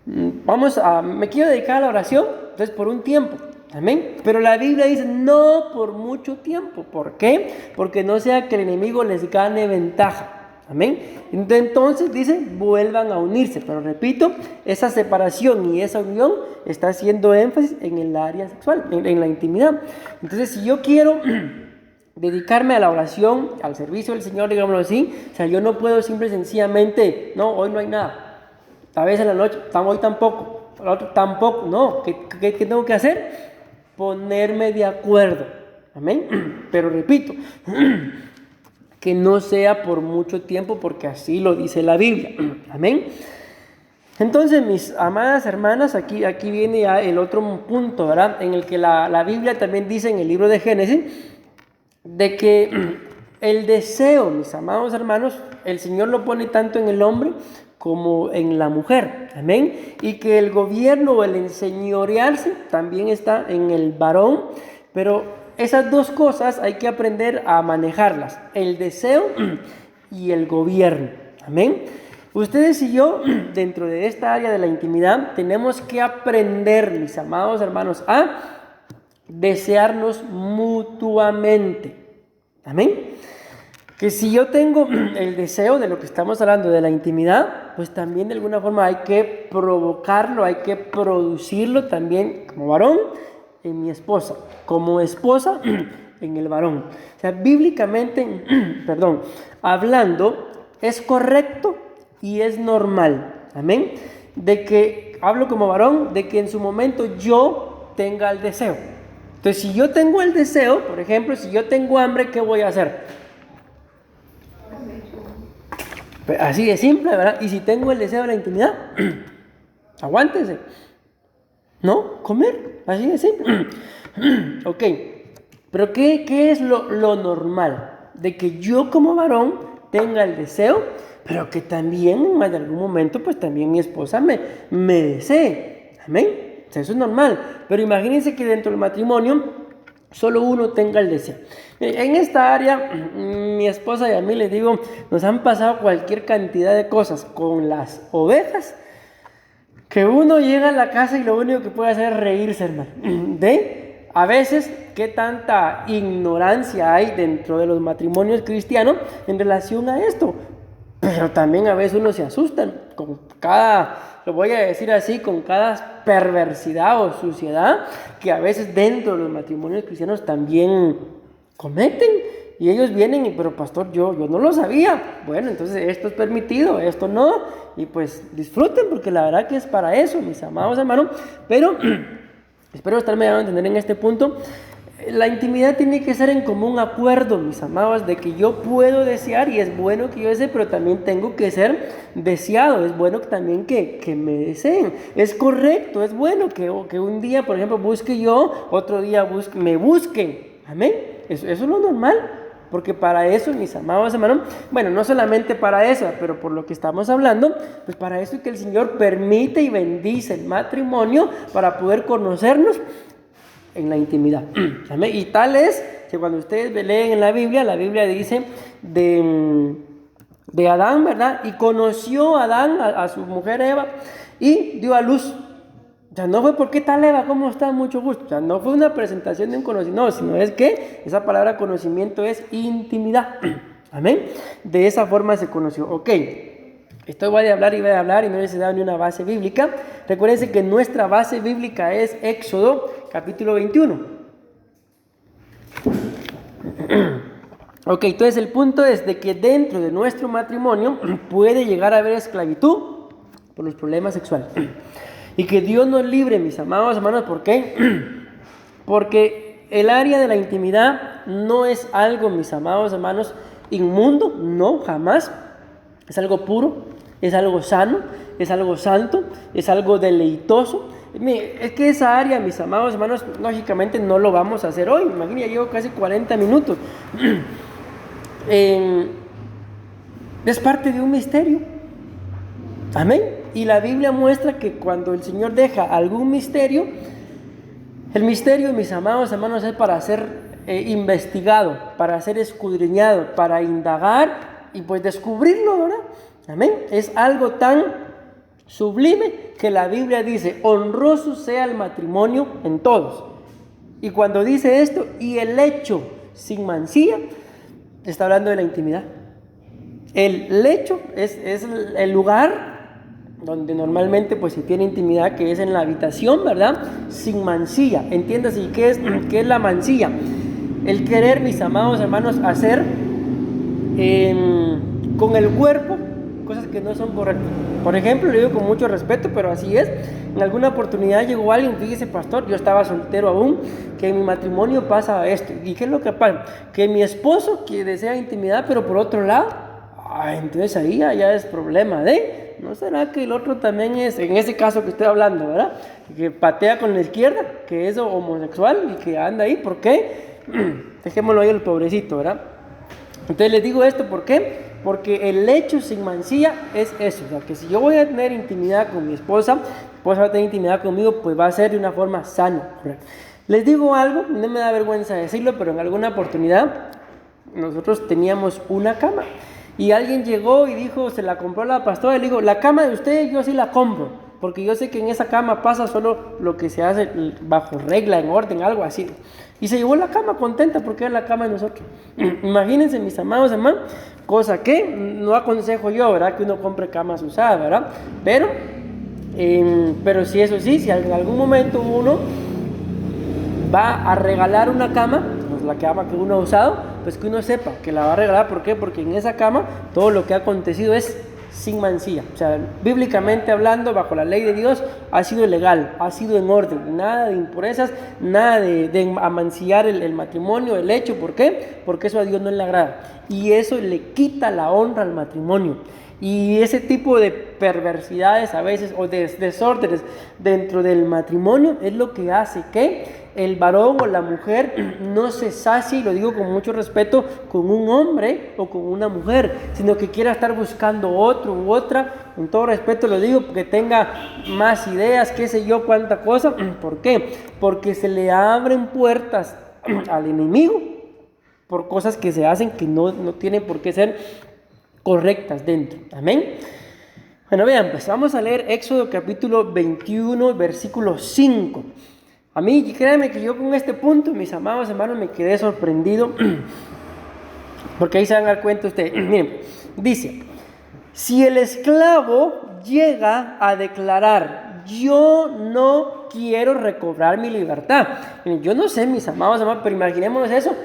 me quiero dedicar a la oración, entonces por un tiempo. Amén. Pero la Biblia dice no por mucho tiempo. ¿Por qué? Porque no sea que el enemigo les gane ventaja. Amén. Entonces dice, vuelvan a unirse. Pero repito, esa separación y esa unión está haciendo énfasis en el área sexual, en la intimidad. Entonces, si yo quiero dedicarme a la oración, al servicio del Señor, digámoslo así, o sea, yo no puedo simple y sencillamente, no, hoy no hay nada. Tal vez en la noche, hoy tampoco, el otro tampoco. No, ¿qué tengo que hacer? Ponerme de acuerdo. Amén. Pero repito, que no sea por mucho tiempo, porque así lo dice la Biblia. Amén. Entonces, mis amadas hermanas, aquí viene ya el otro punto, ¿verdad? En el que la Biblia también dice en el libro de Génesis, de que el deseo, mis amados hermanos, el Señor lo pone tanto en el hombre como en la mujer. Amén. Y que el gobierno o el enseñorearse también está en el varón, pero esas dos cosas hay que aprender a manejarlas, el deseo y el gobierno. Amén. Ustedes y yo, dentro de esta área de la intimidad, tenemos que aprender, mis amados hermanos, a desearnos mutuamente. Amén. Que si yo tengo el deseo de lo que estamos hablando de la intimidad, pues también de alguna forma hay que provocarlo, hay que producirlo también como varón en mi esposa, como esposa en el varón. O sea, bíblicamente, hablando, es correcto y es normal. Amén. De que, hablo como varón, de que en su momento yo tenga el deseo. Entonces, si yo tengo el deseo, por ejemplo, si yo tengo hambre, ¿qué voy a hacer? Así de simple, ¿verdad? Y si tengo el deseo de la intimidad, aguántese. ¿No? Comer, así de simple. Ok, pero ¿qué es lo normal? De que yo como varón tenga el deseo, pero que también en algún momento, pues también mi esposa me desee. Amén. O sea, eso es normal. Pero imagínense que dentro del matrimonio solo uno tenga el deseo. En esta área, mi esposa y a mí les digo, nos han pasado cualquier cantidad de cosas con las ovejas, que uno llega a la casa y lo único que puede hacer es reírse, hermano. a veces, qué tanta ignorancia hay dentro de los matrimonios cristianos en relación a esto. Pero también a veces uno se asusta con cada, lo voy a decir así, con cada perversidad o suciedad que a veces dentro de los matrimonios cristianos también cometen. Y ellos vienen y, pero pastor, yo no lo sabía. Bueno, entonces esto es permitido, esto no. Y pues disfruten, porque la verdad que es para eso, mis amados hermanos. Pero espero estarme dando a entender en este punto. La intimidad tiene que ser en común acuerdo, mis amados, de que yo puedo desear, y es bueno que yo desee, pero también tengo que ser deseado. Es bueno también que me deseen. Es correcto, es bueno que un día, por ejemplo, busque yo, otro día me busquen. Amén. Eso es lo normal. Porque para eso, mis amados hermanos, bueno, no solamente para eso, pero por lo que estamos hablando, pues para eso es que el Señor permite y bendice el matrimonio para poder conocernos en la intimidad. ¿Amén? Y tal es que cuando ustedes leen en la Biblia dice de Adán, ¿verdad? Y conoció Adán a su mujer Eva y dio a luz. O sea, no fue porque tal Eva, ¿cómo está? Mucho gusto. O sea, no fue una presentación de un conocimiento, no, sino es que esa palabra conocimiento es intimidad. Amén. De esa forma se conoció. Ok, esto voy a hablar y no les he dado ni una base bíblica. Recuérdense que nuestra base bíblica es Éxodo capítulo 21. Ok, entonces el punto es de que dentro de nuestro matrimonio puede llegar a haber esclavitud por los problemas sexuales. Y que Dios nos libre, mis amados hermanos. ¿Por qué? Porque el área de la intimidad no es algo, mis amados hermanos, inmundo. No, jamás. Es algo puro, es algo sano, es algo santo, es algo deleitoso. Es que esa área, mis amados hermanos, lógicamente no lo vamos a hacer hoy. Imagínate, llevo casi 40 minutos. Es parte de un misterio. Amén. Y la Biblia muestra que cuando el Señor deja algún misterio, el misterio, mis amados hermanos, es para ser investigado, para ser escudriñado, para indagar y pues descubrirlo, ¿verdad? Amén. Es algo tan sublime que la Biblia dice, honroso sea el matrimonio en todos. Y cuando dice esto, y el lecho sin mancilla, está hablando de la intimidad. El lecho es el lugar donde normalmente pues se tiene intimidad, que es en la habitación, ¿verdad? Sin mancilla. Entiéndase, ¿qué es la mancilla? El querer, mis amados hermanos, hacer con el cuerpo cosas que no son correctas. Por ejemplo, le digo con mucho respeto, pero así es. En alguna oportunidad llegó alguien, fíjese, pastor, yo estaba soltero aún, que en mi matrimonio pasa esto. ¿Y qué es lo que pasa? Que mi esposo que desea intimidad, pero por otro lado, entonces ahí ya es problema de, ¿no será que el otro también es, en ese caso que estoy hablando, ¿verdad? Que patea con la izquierda, que es homosexual y que anda ahí, ¿por qué? Dejémoslo ahí el pobrecito, ¿verdad? Entonces les digo esto, ¿por qué? Porque el lecho sin mancilla es eso, o sea, que si yo voy a tener intimidad con mi esposa va a tener intimidad conmigo, pues va a ser de una forma sana, ¿correcto? Les digo algo, no me da vergüenza decirlo, pero en alguna oportunidad nosotros teníamos una cama y alguien llegó y dijo, se la compró la pastora, y le digo, la cama de usted yo sí la compro, porque yo sé que en esa cama pasa solo lo que se hace bajo regla, en orden, algo así. Y se llevó la cama contenta porque era la cama de nosotros. Imagínense, mis amados hermanos, cosa que no aconsejo yo, ¿verdad? Que uno compre camas usadas, ¿verdad? Pero si eso sí, si en algún momento uno va a regalar una cama, pues la cama que uno ha usado, pues que uno sepa que la va a regalar. ¿Por qué? Porque en esa cama todo lo que ha acontecido es sin mancilla. O sea, bíblicamente hablando, bajo la ley de Dios, ha sido legal, ha sido en orden. Nada de impurezas, nada de amancillar el matrimonio, el hecho. ¿Por qué? Porque eso a Dios no le agrada. Y eso le quita la honra al matrimonio. Y ese tipo de perversidades a veces o de desórdenes dentro del matrimonio es lo que hace que el varón o la mujer no se sacie, y lo digo con mucho respeto, con un hombre o con una mujer, sino que quiera estar buscando otro u otra, con todo respeto lo digo, que tenga más ideas, qué sé yo, cuánta cosa. ¿Por qué? Porque se le abren puertas al enemigo por cosas que se hacen que no tienen por qué ser correctas dentro. Amén. Bueno, vean, pues vamos a leer Éxodo capítulo 21, versículo 5. A mí, créanme que yo con este punto, mis amados hermanos, me quedé sorprendido, porque ahí se van a dar cuenta ustedes. Miren, dice, si el esclavo llega a declarar, yo no quiero recobrar mi libertad. Miren, yo no sé, mis amados hermanos, pero imaginémonos eso.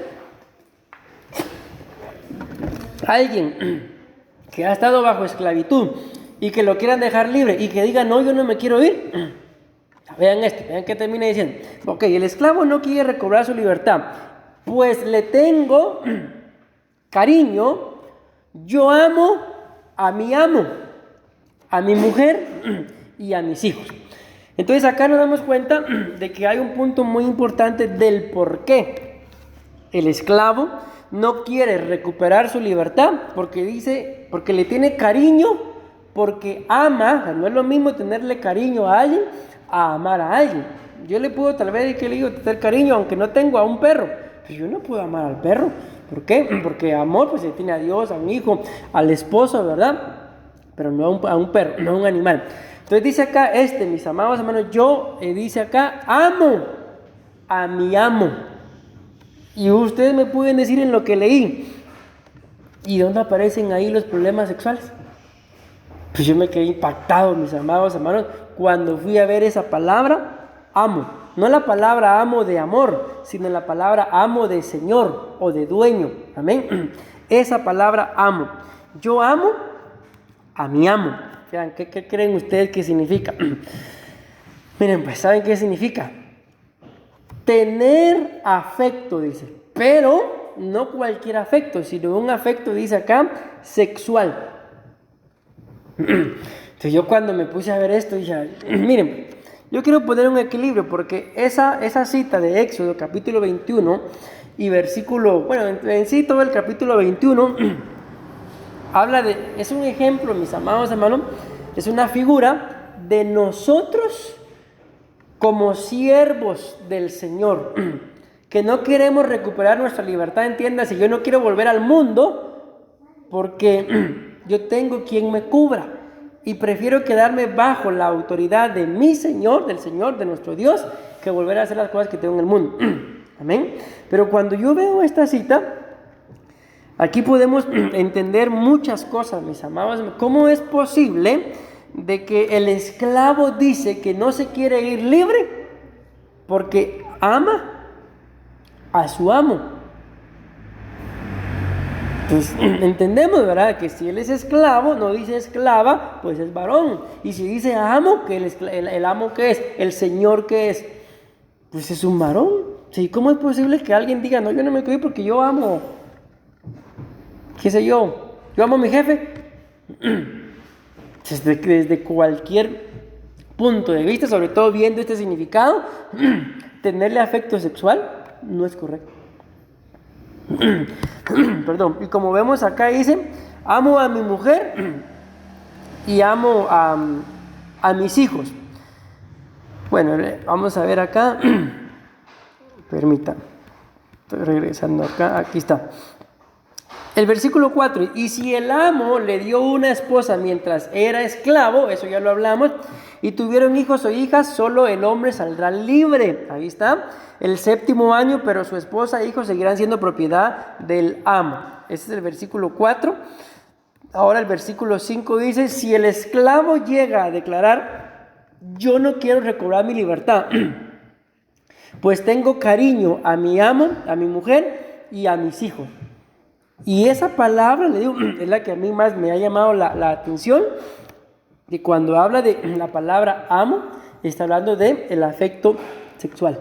Alguien que ha estado bajo esclavitud y que lo quieran dejar libre y que diga, no, yo no me quiero ir. Vean esto, vean que termina diciendo, ok, el esclavo no quiere recobrar su libertad, pues le tengo cariño, yo amo, a mi mujer y a mis hijos. Entonces acá nos damos cuenta de que hay un punto muy importante del por qué el esclavo no quiere recuperar su libertad, porque dice, porque le tiene cariño, porque ama. O sea, no es lo mismo tenerle cariño a alguien a amar a alguien. Yo le puedo tal vez, que le digo, tener cariño aunque no tengo a un perro, pero yo no puedo amar al perro. ¿Por qué? Porque amor pues se tiene a Dios, a un hijo, al esposo, ¿verdad? Pero no a un perro, no a un animal. Entonces dice acá mis amados hermanos, yo dice acá, amo a mi amo. Y ustedes me pueden decir en lo que leí, ¿y dónde aparecen ahí los problemas sexuales? Pues yo me quedé impactado, mis amados hermanos, cuando fui a ver esa palabra, amo. No la palabra amo de amor, sino la palabra amo de señor o de dueño. Amén. Esa palabra amo. Yo amo a mi amo. Vean, ¿qué creen ustedes que significa? Miren, pues, ¿saben qué significa? Tener afecto, dice. Pero no cualquier afecto, sino un afecto, dice acá, sexual. Entonces yo cuando me puse a ver esto dije, miren, yo quiero poner un equilibrio porque esa cita de Éxodo capítulo 21 y versículo, bueno, en sí todo el capítulo 21 habla es un ejemplo, mis amados hermanos, es una figura de nosotros como siervos del Señor, que no queremos recuperar nuestra libertad, entiéndase, yo no quiero volver al mundo porque yo tengo quien me cubra y prefiero quedarme bajo la autoridad de mi Señor, del Señor, de nuestro Dios, que volver a hacer las cosas que tengo en el mundo. Amén. Pero cuando yo veo esta cita, aquí podemos entender muchas cosas, mis amados. ¿Cómo es posible de que el esclavo dice que no se quiere ir libre porque ama a su amo? Pues entendemos, ¿verdad? Que si él es esclavo, no dice esclava, pues es varón. Y si dice amo, que el amo que es, el señor que es, pues es un varón. ¿Sí? ¿Cómo es posible que alguien diga, no, yo no me quiero ir porque yo amo, qué sé yo amo a mi jefe? Desde cualquier punto de vista, sobre todo viendo este significado, tenerle afecto sexual no es correcto. Perdón. Y como vemos acá dice, amo a mi mujer y amo a mis hijos. Bueno, vamos a ver acá. Permítanme, estoy regresando acá, aquí está. El versículo 4, y si el amo le dio una esposa mientras era esclavo, eso ya lo hablamos, y tuvieron hijos o hijas, solo el hombre saldrá libre. Ahí está. El 7º año, pero su esposa e hijos seguirán siendo propiedad del amo. Ese es el versículo 4. Ahora el versículo 5 dice, si el esclavo llega a declarar, yo no quiero recobrar mi libertad, pues tengo cariño a mi amo, a mi mujer y a mis hijos. Y esa palabra, le digo, es la que a mí más me ha llamado la atención, que cuando habla de la palabra amo, está hablando de el afecto sexual.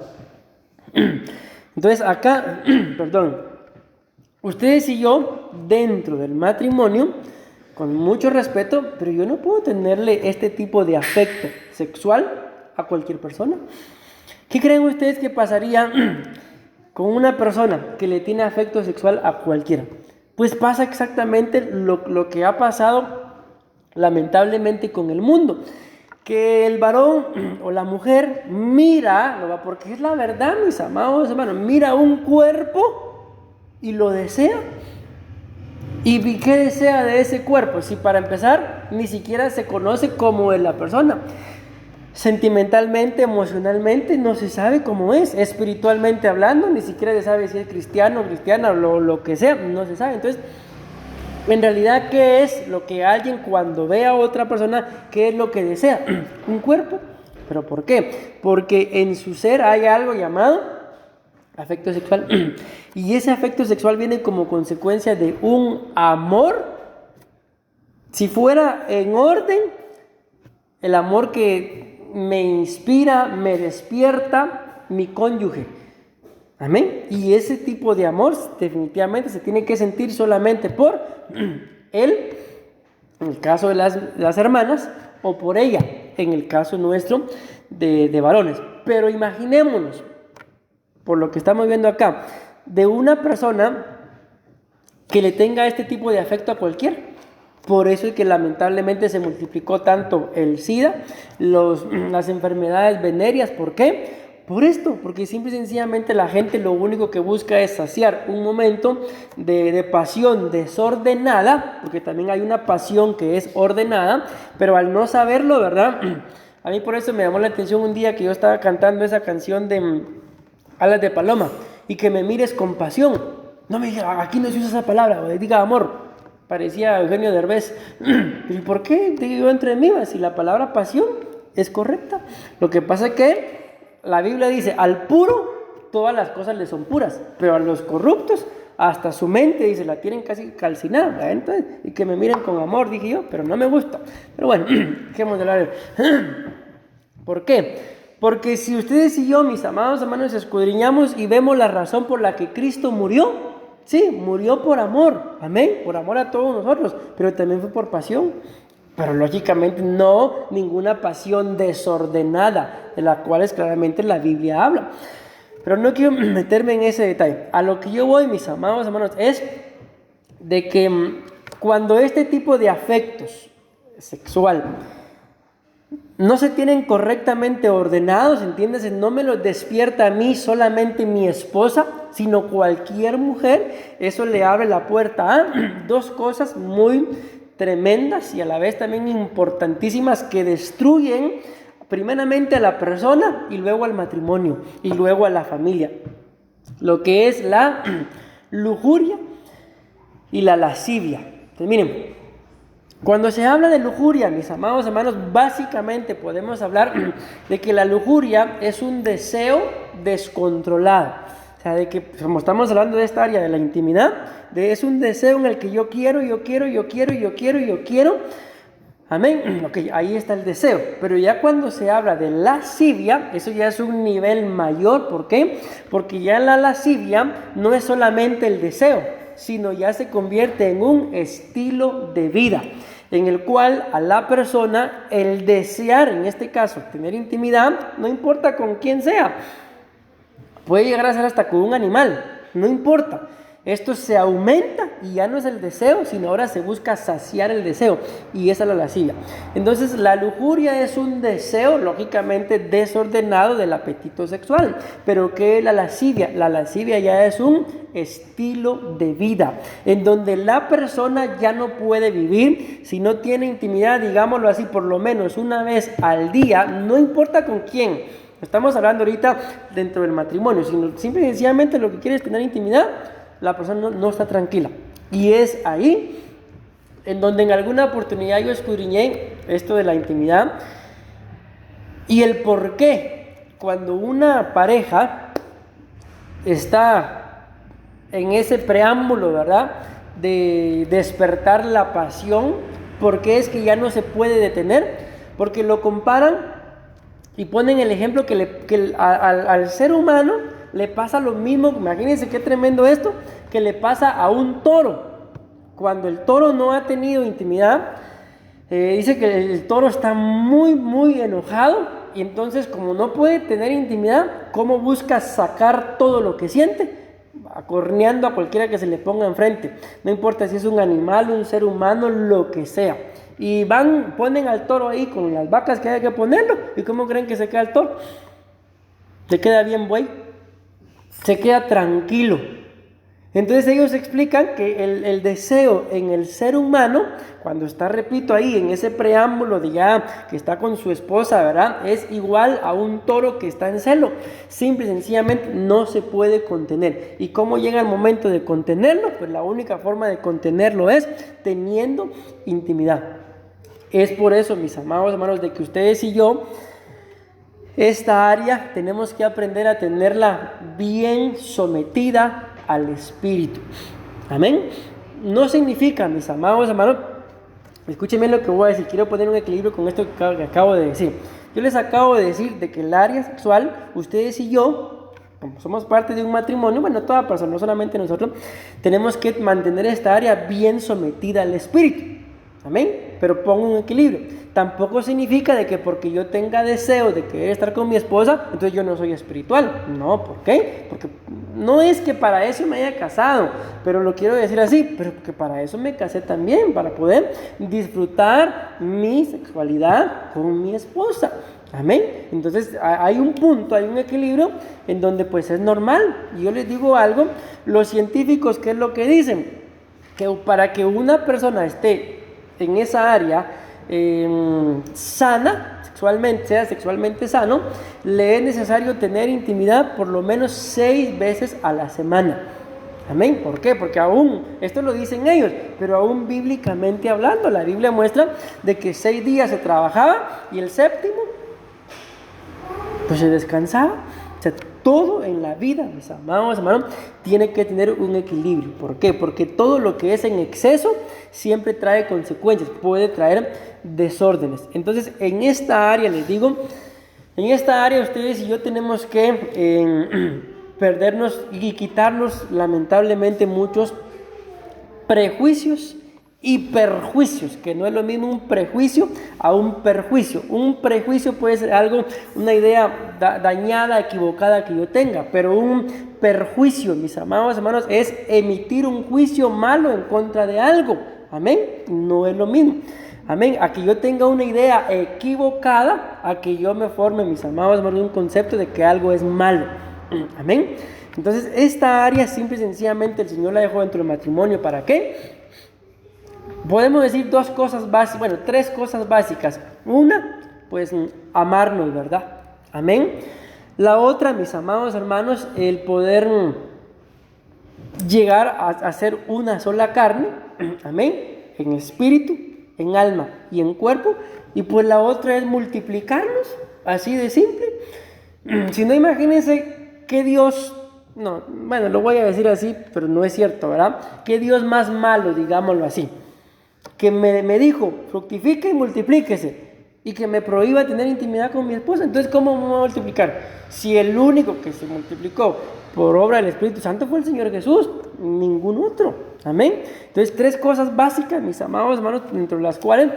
Entonces acá, perdón, ustedes y yo, dentro del matrimonio, con mucho respeto, pero yo no puedo tenerle este tipo de afecto sexual a cualquier persona. ¿Qué creen ustedes que pasaría con una persona que le tiene afecto sexual a cualquiera? Pues pasa exactamente lo que ha pasado lamentablemente con el mundo, que el varón o la mujer mira, porque es la verdad, mis amados hermanos, mira un cuerpo y lo desea. ¿Y qué desea de ese cuerpo? Si para empezar ni siquiera se conoce cómo es la persona. Sentimentalmente, emocionalmente, no se sabe cómo es. Espiritualmente hablando, ni siquiera se sabe si es cristiano, cristiana o lo que sea, no se sabe. Entonces, en realidad, ¿qué es lo que alguien cuando ve a otra persona, qué es lo que desea? Un cuerpo. ¿Pero por qué? Porque en su ser hay algo llamado afecto sexual. Y ese afecto sexual viene como consecuencia de un amor. Si fuera en orden, el amor que me inspira, me despierta mi cónyuge. Amén. Y ese tipo de amor definitivamente se tiene que sentir solamente por él, en el caso de las hermanas, o por ella, en el caso nuestro de varones. Pero imaginémonos, por lo que estamos viendo acá, de una persona que le tenga este tipo de afecto a cualquiera. Por eso es que lamentablemente se multiplicó tanto el SIDA, las enfermedades venéreas. ¿Por qué? Por esto, porque simple y sencillamente la gente lo único que busca es saciar un momento de pasión desordenada, porque también hay una pasión que es ordenada, pero al no saberlo, ¿verdad? A mí por eso me llamó la atención un día que yo estaba cantando esa canción de Alas de Paloma, y que me mires con pasión. No me diga, aquí no se usa esa palabra, o diga amor. Parecía Eugenio Derbez. ¿Y por qué digo entre mí? Si la palabra pasión es correcta. Lo que pasa es que la Biblia dice, al puro todas las cosas le son puras, pero a los corruptos hasta su mente, dice, la tienen casi calcinada. Entonces, y que me miren con amor, dije yo, pero no me gusta. Pero bueno, dejemos de hablar. ¿Por qué? Porque si ustedes y yo, mis amados hermanos, escudriñamos y vemos la razón por la que Cristo murió, sí, murió por amor, amén, por amor a todos nosotros, pero también fue por pasión. Pero lógicamente no ninguna pasión desordenada, de la cual claramente la Biblia habla. Pero no quiero meterme en ese detalle. A lo que yo voy, mis amados hermanos, es de que cuando este tipo de afectos sexual no se tienen correctamente ordenados, ¿entiendes? No me los despierta a mí solamente mi esposa, sino cualquier mujer. Eso le abre la puerta a dos cosas muy tremendas y a la vez también importantísimas que destruyen primeramente a la persona y luego al matrimonio y luego a la familia. Lo que es la lujuria y la lascivia. Entonces, miren, cuando se habla de lujuria, mis amados hermanos, básicamente podemos hablar de que la lujuria es un deseo descontrolado. O sea, de que, como estamos hablando de esta área de la intimidad, es un deseo en el que yo quiero. Amén. Ok, ahí está el deseo. Pero ya cuando se habla de lascivia, eso ya es un nivel mayor. ¿Por qué? Porque ya la lascivia no es solamente el deseo, sino ya se convierte en un estilo de vida, en el cual a la persona el desear, en este caso, tener intimidad, no importa con quién sea, puede llegar a ser hasta con un animal, no importa. Esto se aumenta y ya no es el deseo, sino ahora se busca saciar el deseo, y esa es la lascivia. Entonces la lujuria es un deseo lógicamente desordenado del apetito sexual. Pero ¿qué es la lascivia? La lascivia ya es un estilo de vida, en donde la persona ya no puede vivir si no tiene intimidad, digámoslo así, por lo menos una vez al día, no importa con quién. Estamos hablando ahorita dentro del matrimonio, sino simple y sencillamente lo que quiere es tener intimidad. La persona no está tranquila. Y es ahí en donde en alguna oportunidad yo escudriñé esto de la intimidad y el por qué cuando una pareja está en ese preámbulo, ¿verdad?, de despertar la pasión, ¿por qué es que ya no se puede detener? Porque lo comparan y ponen el ejemplo que al ser humano le pasa lo mismo. Imagínense qué tremendo esto, que le pasa a un toro. Cuando el toro no ha tenido intimidad, dice que el toro está muy enojado, y entonces como no puede tener intimidad, ¿cómo busca sacar todo lo que siente? Acorneando a cualquiera que se le ponga enfrente, no importa si es un animal, un ser humano, lo que sea. Y ponen al toro ahí con las vacas que hay que ponerlo, ¿y cómo creen que se queda el toro? Se queda bien buey, se queda tranquilo. Entonces ellos explican que el deseo en el ser humano, cuando está, repito, ahí en ese preámbulo de ya que está con su esposa, ¿verdad? Es igual a un toro que está en celo. Simple y sencillamente no se puede contener. ¿Y cómo llega el momento de contenerlo? Pues la única forma de contenerlo es teniendo intimidad. Es por eso, mis amados hermanos, de que ustedes y yo, esta área tenemos que aprender a tenerla bien sometida al Espíritu. Amén. No significa, mis amados hermanos, escúchenme lo que voy a decir, quiero poner un equilibrio con esto que acabo de decir. Yo les acabo de decir de que el área sexual, ustedes y yo, como somos parte de un matrimonio, bueno, toda persona, no solamente nosotros, tenemos que mantener esta área bien sometida al Espíritu. Amén. Pero pongo un equilibrio. Tampoco significa de que porque yo tenga deseo de querer estar con mi esposa, entonces yo no soy espiritual. No, ¿por qué? Porque no es que para eso me haya casado, pero lo quiero decir así, pero que para eso me casé también, para poder disfrutar mi sexualidad con mi esposa. Amén. Entonces hay un punto, hay un equilibrio en donde pues es normal. Y yo les digo algo, los científicos, ¿qué es lo que dicen? Que para que una persona esté en esa área sana, sea sexualmente sano, le es necesario tener intimidad por lo menos 6 veces a la semana. Amén. ¿Por qué? Porque aún, esto lo dicen ellos, pero aún bíblicamente hablando, la Biblia muestra de que 6 días se trabajaba y el séptimo, pues se descansaba. O sea, todo en la vida, mis amados hermanos, tiene que tener un equilibrio. ¿Por qué? Porque todo lo que es en exceso siempre trae consecuencias, puede traer desórdenes. Entonces, en esta área, les digo, en esta área ustedes y yo tenemos que perdernos y quitarnos lamentablemente muchos prejuicios y perjuicios, que no es lo mismo un prejuicio a un perjuicio. Un prejuicio puede ser algo, una idea dañada, equivocada que yo tenga, pero un perjuicio, mis amados hermanos, es emitir un juicio malo en contra de algo. Amén. No es lo mismo. Amén. A que yo tenga una idea equivocada, a que yo me forme, mis amados hermanos, un concepto de que algo es malo. Amén. Entonces, esta área simple y sencillamente el Señor la dejó dentro del matrimonio. ¿Para qué? Podemos decir 2 cosas básicas, bueno, 3 cosas básicas. Una, pues amarnos, ¿verdad? Amén. La otra, mis amados hermanos, el poder llegar a ser una sola carne, amén, en espíritu, en alma y en cuerpo. Y pues la otra es multiplicarnos, así de simple. Si no, imagínense que Dios, no, bueno, lo voy a decir así, pero no es cierto, ¿verdad? Que Dios más malo, digámoslo así, que me dijo, fructifique y multiplíquese, y que me prohíba tener intimidad con mi esposa. Entonces, ¿cómo me voy a multiplicar? Si el único que se multiplicó por obra del Espíritu Santo fue el Señor Jesús, ningún otro. Amén. Entonces, 3 cosas básicas, mis amados hermanos, dentro de las cuales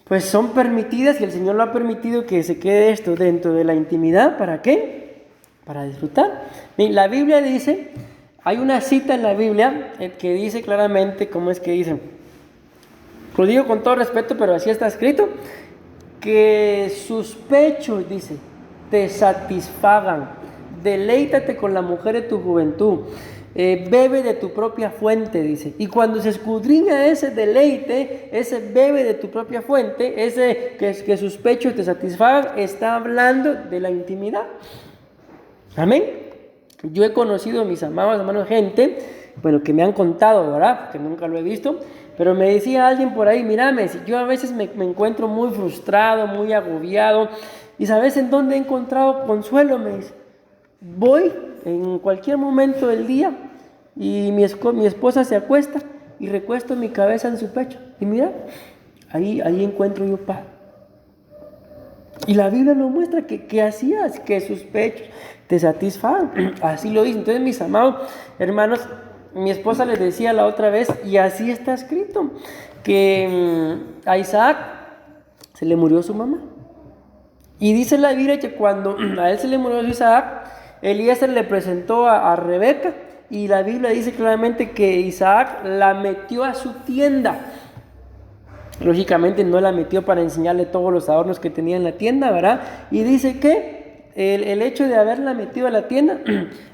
pues son permitidas, y el Señor lo ha permitido que se quede esto dentro de la intimidad. ¿Para qué? Para disfrutar. La Biblia dice, hay una cita en la Biblia que dice claramente, ¿cómo es que dice? Lo digo con todo respeto, pero así está escrito, que sus pechos, dice, te satisfagan, deleítate con la mujer de tu juventud, bebe de tu propia fuente, dice. Y cuando se escudriña ese deleite, ese bebe de tu propia fuente, ese que sus pechos te satisfagan, está hablando de la intimidad. Amén. Yo he conocido, mis amados hermanos, gente, bueno, que me han contado, ¿verdad? Que nunca lo he visto, pero me decía alguien por ahí, mírame, si yo a veces me encuentro muy frustrado, muy agobiado, y ¿sabes en dónde he encontrado consuelo? Me dice, voy en cualquier momento del día y mi esposa se acuesta y recuesto mi cabeza en su pecho, y mira, ahí encuentro yo paz. Y la Biblia nos muestra que así es, que sus pechos te satisfagan. Así lo dice. Entonces, mis amados hermanos, mi esposa les decía la otra vez, y así está escrito, que a Isaac se le murió su mamá. Y dice la Biblia que cuando a él se le murió Isaac, Eliezer le presentó a Rebeca, y la Biblia dice claramente que Isaac la metió a su tienda. Lógicamente no la metió para enseñarle todos los adornos que tenía en la tienda, ¿verdad? Y dice que el hecho de haberla metido a la tienda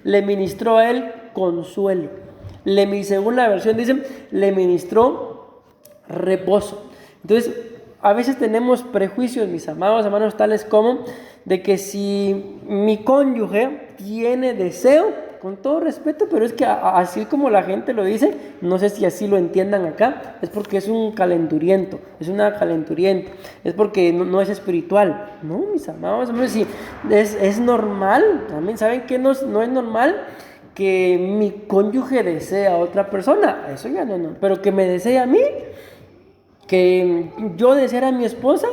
le ministró a él consuelo. Según la versión dicen, le ministró reposo. Entonces, a veces tenemos prejuicios, mis amados hermanos, tales como de que si mi cónyuge tiene deseo, con todo respeto, pero es que así como la gente lo dice, no sé si así lo entiendan acá, es porque es un calenturiento, es una calenturienta, es porque no es espiritual. No, mis amados hermanos, si es normal, también saben que no es normal que mi cónyuge desee a otra persona, eso ya no, pero que me desee a mí, que yo desear a mi esposa,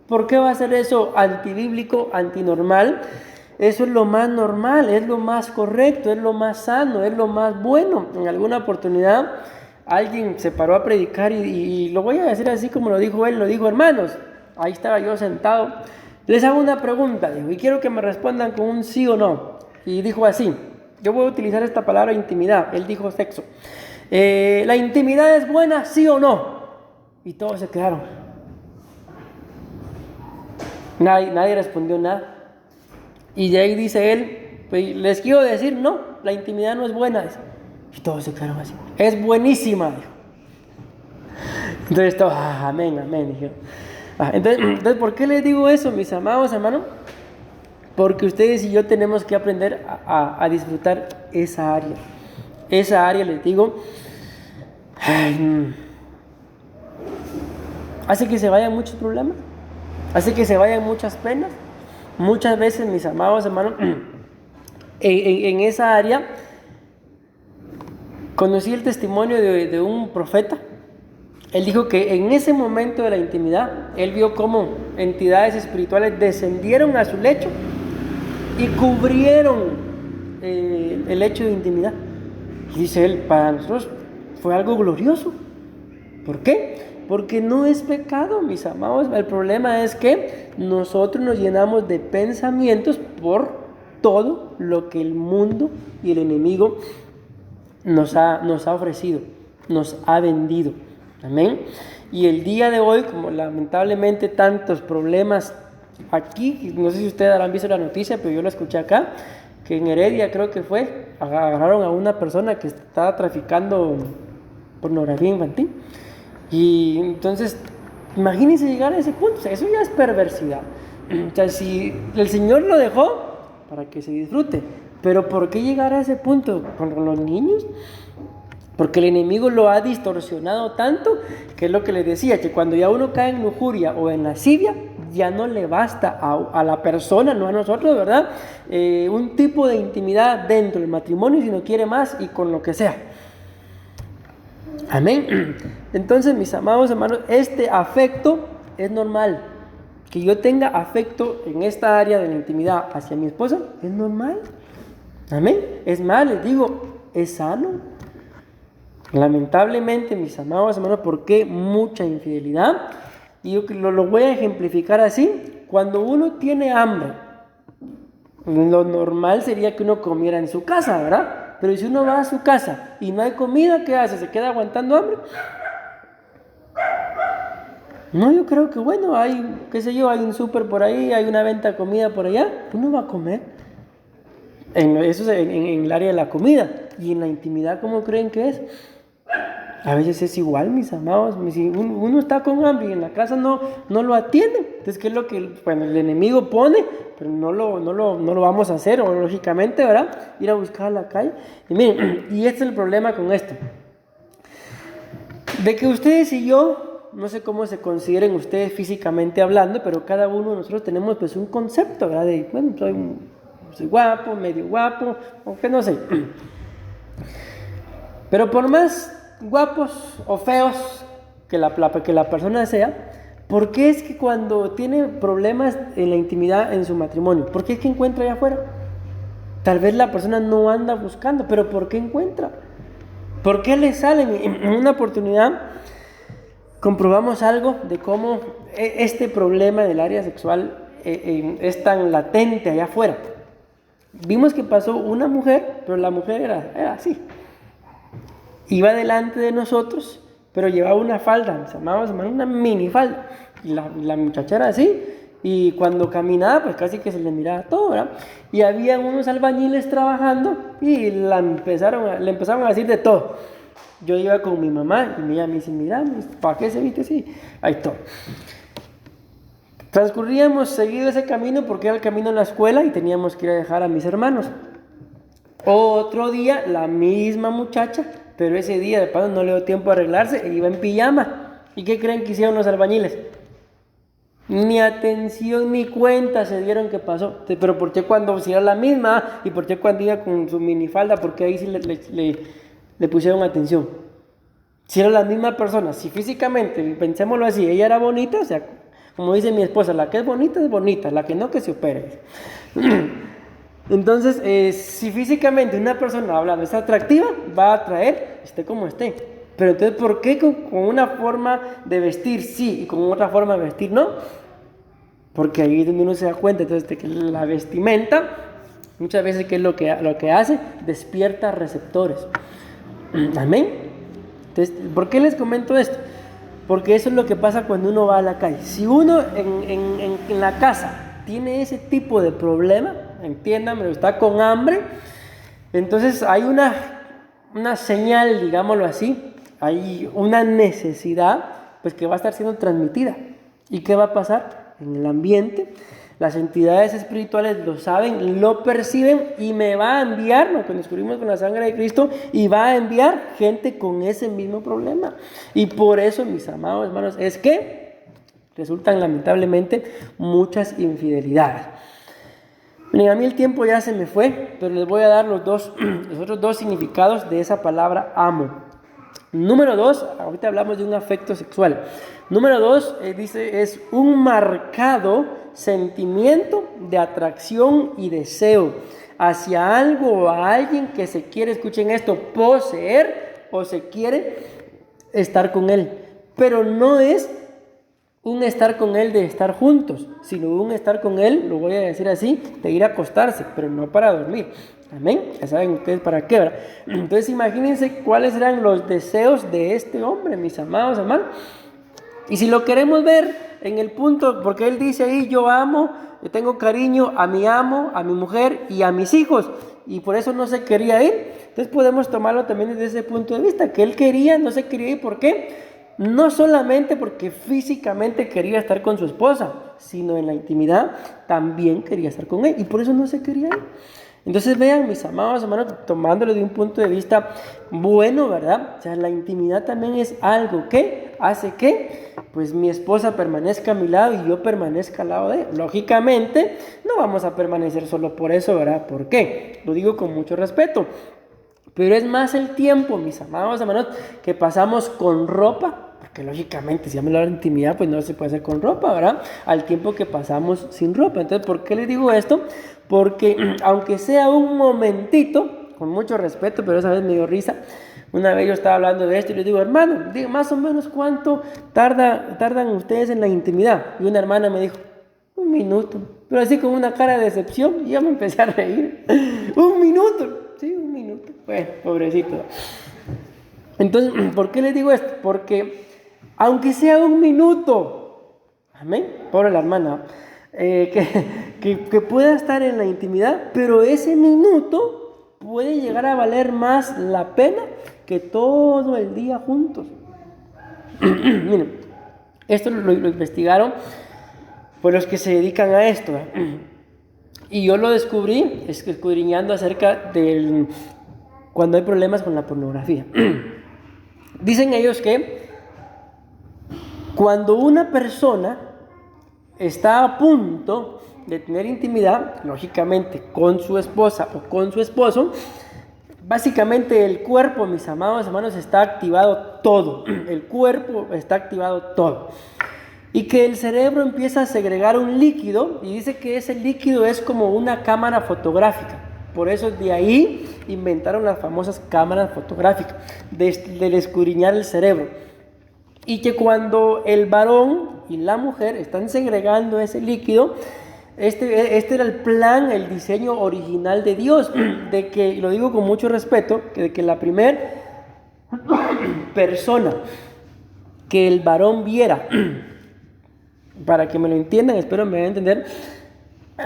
¿por qué va a ser eso antibíblico, antinormal? Eso es lo más normal, es lo más correcto, es lo más sano, es lo más bueno. En alguna oportunidad alguien se paró a predicar y lo voy a decir así como lo dijo él, lo dijo: hermanos, ahí estaba yo sentado, les hago una pregunta, dijo, y quiero que me respondan con un sí o no. Y dijo así, yo voy a utilizar esta palabra intimidad, él dijo sexo. ¿La intimidad es buena, sí o no? Y todos se quedaron. Nadie respondió nada. Y de ahí dice él, pues les quiero decir, no, la intimidad no es buena. Y todos se quedaron así. Es buenísima, dijo. Entonces todos, amén, dijeron. Entonces, ¿por qué les digo eso, mis amados hermanos? Porque ustedes y yo tenemos que aprender a disfrutar esa área. Esa área, les digo, hace que se vayan muchos problemas, hace que se vayan muchas penas. Muchas veces, mis amados hermanos, en esa área, conocí el testimonio de un profeta. Él dijo que en ese momento de la intimidad, él vio cómo entidades espirituales descendieron a su lecho y cubrieron el lecho de intimidad. Y dice él, para nosotros fue algo glorioso. ¿Por qué? Porque no es pecado, mis amados. El problema es que nosotros nos llenamos de pensamientos por todo lo que el mundo y el enemigo nos ha ofrecido, nos ha vendido. Amén. Y el día de hoy, como lamentablemente tantos problemas aquí, no sé si ustedes habrán visto la noticia, pero yo la escuché acá, que en Heredia creo que fue, agarraron a una persona que estaba traficando pornografía infantil. Y entonces, imagínense llegar a ese punto. O sea, eso ya es perversidad. O sea, si el Señor lo dejó para que se disfrute, pero ¿por qué llegar a ese punto con los niños? Porque el enemigo lo ha distorsionado tanto, que es lo que les decía, que cuando ya uno cae en lujuria o en lascivia, ya no le basta a la persona, no a nosotros, ¿verdad? Un tipo de intimidad dentro del matrimonio, sino quiere más y con lo que sea. Amén. Entonces, mis amados hermanos, este afecto es normal. Que yo tenga afecto en esta área de la intimidad hacia mi esposa, es normal. Amén. Es mal, les digo, es sano. Lamentablemente, mis amados hermanos, ¿por qué mucha infidelidad? Y yo lo voy a ejemplificar así. Cuando uno tiene hambre, lo normal sería que uno comiera en su casa, ¿verdad? Pero si uno va a su casa y no hay comida, ¿qué hace? ¿Se queda aguantando hambre? No, yo creo que bueno, hay, qué sé yo, hay un súper por ahí, hay una venta de comida por allá, uno va a comer. Eso es en el área de la comida. Y en la intimidad, ¿cómo creen que es? A veces es igual, mis amados. Si uno está con hambre y en la casa no lo atienden. Entonces, ¿qué es lo que el enemigo pone? Pero no lo vamos a hacer, o lógicamente, ¿verdad? Ir a buscar a la calle. Y miren, y este es el problema con esto. De que ustedes y yo, no sé cómo se consideren ustedes físicamente hablando, pero cada uno de nosotros tenemos pues un concepto, ¿verdad? De, bueno, soy guapo, medio guapo, o que no sé. Pero por más guapos o feos que la persona sea, ¿por qué es que cuando tiene problemas en la intimidad en su matrimonio, por qué es que encuentra allá afuera? Tal vez la persona no anda buscando, pero ¿por qué encuentra? ¿Por qué le salen? En una oportunidad comprobamos algo de cómo este problema del área sexual es tan latente allá afuera. Vimos que pasó una mujer, pero la mujer era así. Iba delante de nosotros, pero llevaba una falda, se llamaba una mini falda. Y la muchacha era así, Y cuando caminaba, pues casi que se le miraba todo, ¿verdad? Y había unos albañiles trabajando y le empezaron a decir de todo. Yo iba con mi mamá y ella me dice, mira, ¿para qué se viste así? Ahí todo. Transcurríamos seguido ese camino porque era el camino a la escuela y teníamos que ir a dejar a mis hermanos. Otro día, la misma muchacha, pero ese día de paso no le dio tiempo a arreglarse e iba en pijama. ¿Y qué creen que hicieron los albañiles? Ni atención ni cuenta se dieron que pasó. Pero ¿por qué cuando si era la misma? ¿Y por qué cuando iba con su minifalda? Porque ahí sí le pusieron atención. Si era la misma persona, si físicamente, pensémoslo así, ella era bonita, o sea, como dice mi esposa, la que es bonita, la que no, que se opere. Entonces, si físicamente una persona hablando es atractiva, va a atraer, esté como esté. Pero entonces, ¿por qué con una forma de vestir sí y con otra forma de vestir no? Porque ahí es donde uno se da cuenta entonces de que la vestimenta, muchas veces, ¿qué es lo que hace? Despierta receptores. Amén. Entonces, ¿por qué les comento esto? Porque eso es lo que pasa cuando uno va a la calle. Si uno en la casa tiene ese tipo de problema, entiéndame, está con hambre, entonces hay una señal, digámoslo así, hay una necesidad, pues que va a estar siendo transmitida. ¿Y qué va a pasar? En el ambiente, las entidades espirituales lo saben, lo perciben y me va a enviar, lo que nos cubrimos con la sangre de Cristo, y va a enviar gente con ese mismo problema. Y por eso, mis amados hermanos, es que resultan lamentablemente muchas infidelidades. Miren, a mí el tiempo ya se me fue, pero les voy a dar los otros dos significados de esa palabra amo. Número 2, ahorita hablamos de un afecto sexual. Número 2, dice, es un marcado sentimiento de atracción y deseo hacia algo o a alguien que se quiere, escuchen esto, poseer o se quiere estar con él. Pero no es un estar con él de estar juntos, sino un estar con él, lo voy a decir así, de ir a acostarse, pero no para dormir. Amén. Ya saben ustedes para qué, ¿verdad? Entonces imagínense cuáles eran los deseos de este hombre, mis amados hermanos. Y si lo queremos ver en el punto, porque él dice ahí, yo tengo cariño a mi amo, a mi mujer y a mis hijos, y por eso no se quería ir. Entonces podemos tomarlo también desde ese punto de vista, que él no se quería ir. ¿Por qué? No solamente porque físicamente quería estar con su esposa, sino en la intimidad también quería estar con él, y por eso no se quería ir. Entonces vean, mis amados hermanos, tomándolo de un punto de vista bueno, ¿verdad? O sea, la intimidad también es algo que hace que, pues, mi esposa permanezca a mi lado y yo permanezca al lado de él. Lógicamente, no vamos a permanecer solo por eso, ¿verdad? ¿Por qué? Lo digo con mucho respeto. Pero es más el tiempo, mis amados hermanos, que pasamos con ropa, porque lógicamente si hablamos de intimidad, pues no se puede hacer con ropa, ¿verdad? Al tiempo que pasamos sin ropa. Entonces, ¿por qué les digo esto? Porque aunque sea un momentito, con mucho respeto, pero esa vez me dio risa. Una vez yo estaba hablando de esto y les digo, hermano, diga más o menos cuánto tardan ustedes en la intimidad. Y una hermana me dijo, 1 minuto. Pero así con una cara de decepción, y yo me empecé a reír. 1 minuto. Sí, 1 minuto. Bueno, pobrecito. Entonces, ¿por qué les digo esto? Porque aunque sea 1 minuto, amén, pobre la hermana, que pueda estar en la intimidad, pero ese minuto puede llegar a valer más la pena que todo el día juntos. Miren, esto lo investigaron por los que se dedican a esto, y yo lo descubrí escudriñando acerca del cuando hay problemas con la pornografía. Dicen ellos que cuando una persona está a punto de tener intimidad, lógicamente con su esposa o con su esposo, básicamente el cuerpo, mis amados hermanos, está activado todo. El cuerpo está activado todo. Y que el cerebro empieza a segregar un líquido, y dice que ese líquido es como una cámara fotográfica. Por eso de ahí inventaron las famosas cámaras fotográficas, del escudriñar el cerebro. Y que cuando el varón y la mujer están segregando ese líquido, este era el plan, el diseño original de Dios, de que, y lo digo con mucho respeto, de que la primera persona que el varón viera Para que me lo entiendan, espero me vayan a entender,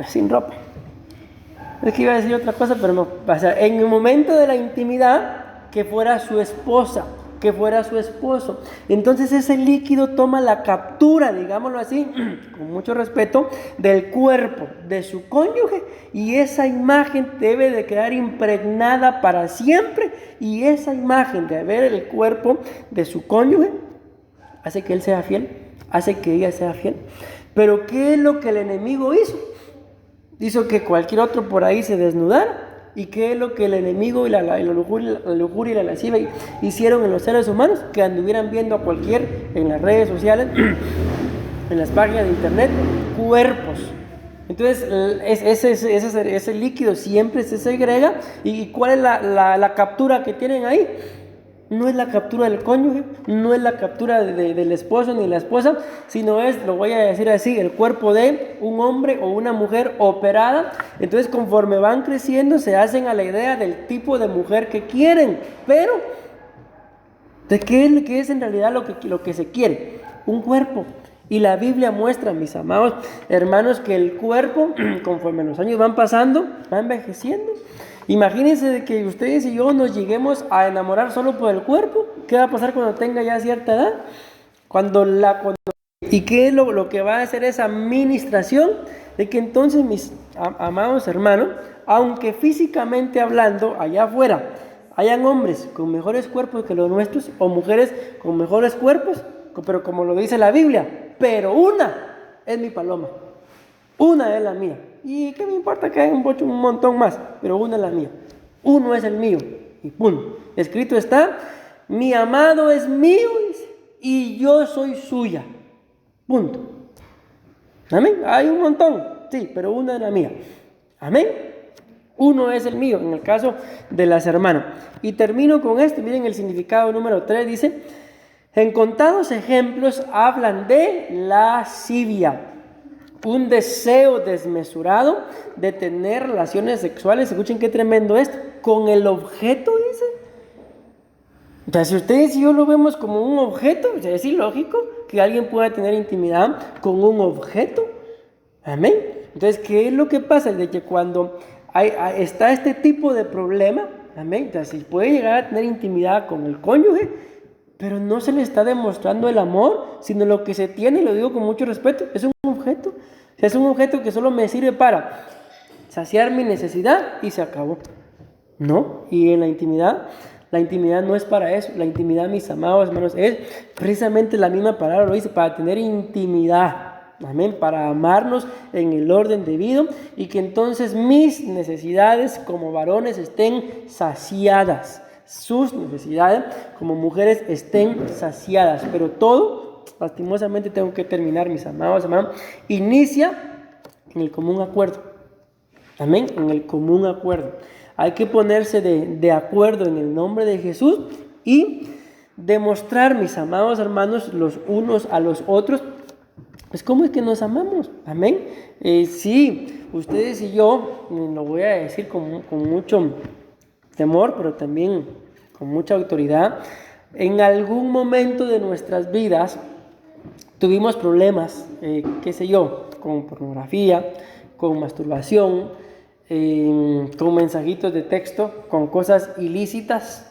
sin ropa. Es que iba a decir otra cosa, pero no. O sea, en el momento de la intimidad, que fuera su esposa, que fuera su esposo. Entonces ese líquido toma la captura, digámoslo así, con mucho respeto, del cuerpo de su cónyuge, y esa imagen debe de quedar impregnada para siempre, y esa imagen de ver el cuerpo de su cónyuge hace que él sea fiel, hace que ella sea fiel. Pero ¿qué es lo que el enemigo hizo? Hizo que cualquier otro por ahí se desnudara. ¿Y qué es lo que el enemigo y la lujuria y la lascivia hicieron en los seres humanos? Que anduvieran viendo a cualquier, en las redes sociales, en las páginas de internet, cuerpos. Entonces ese líquido siempre se segrega. ¿Y cuál es la captura que tienen ahí? No es la captura del cónyuge, no es la captura del esposo ni la esposa, sino es, lo voy a decir así, el cuerpo de un hombre o una mujer operada. Entonces, conforme van creciendo, se hacen a la idea del tipo de mujer que quieren. Pero, ¿de qué es en realidad lo que se quiere? Un cuerpo. Y la Biblia muestra, mis amados hermanos, que el cuerpo, conforme los años van pasando, va envejeciendo. Imagínense de que ustedes y yo nos lleguemos a enamorar solo por el cuerpo. ¿Qué va a pasar cuando tenga ya cierta edad? ¿Y qué es lo que va a hacer esa administración? De que entonces, mis amados hermanos, aunque físicamente hablando, allá afuera, hayan hombres con mejores cuerpos que los nuestros, o mujeres con mejores cuerpos, pero como lo dice la Biblia, pero una es mi paloma, una es la mía. ¿Y qué me importa que haya un montón más? Pero una es la mía. Uno es el mío. Y ¡pum! Escrito está, mi amado es mío y yo soy suya. Punto. Amén. Hay un montón, sí, pero una es la mía. Amén. Uno es el mío, en el caso de las hermanas. Y termino con esto. Miren el significado número 3. Dice, en contados ejemplos hablan de lascivia. Un deseo desmesurado de tener relaciones sexuales. Escuchen qué tremendo esto. Con el objeto, dice. O sea, si ustedes y yo lo vemos como un objeto, o sea, es ilógico que alguien pueda tener intimidad con un objeto. Amén. Entonces, ¿qué es lo que pasa? De que cuando está este tipo de problema, amén, o sea, se puede llegar a tener intimidad con el cónyuge, pero no se le está demostrando el amor, sino lo que se tiene, y lo digo con mucho respeto, es un objeto. O sea, es un objeto que solo me sirve para saciar mi necesidad y se acabó. ¿No? Y en la intimidad no es para eso. La intimidad, mis amados hermanos, es precisamente la misma palabra, lo dice, para tener intimidad. Amén, para amarnos en el orden debido y que entonces mis necesidades como varones estén saciadas. Sus necesidades como mujeres estén saciadas, pero todo, lastimosamente tengo que terminar, mis amados hermanos, inicia en el común acuerdo. Amén, en el común acuerdo. Hay que ponerse de acuerdo en el nombre de Jesús y demostrar, mis amados hermanos, los unos a los otros, pues cómo es que nos amamos. Amén. Sí, ustedes y yo, lo voy a decir con mucho temor, pero también con mucha autoridad, en algún momento de nuestras vidas tuvimos problemas, qué sé yo, con pornografía, con masturbación, con mensajitos de texto, con cosas ilícitas.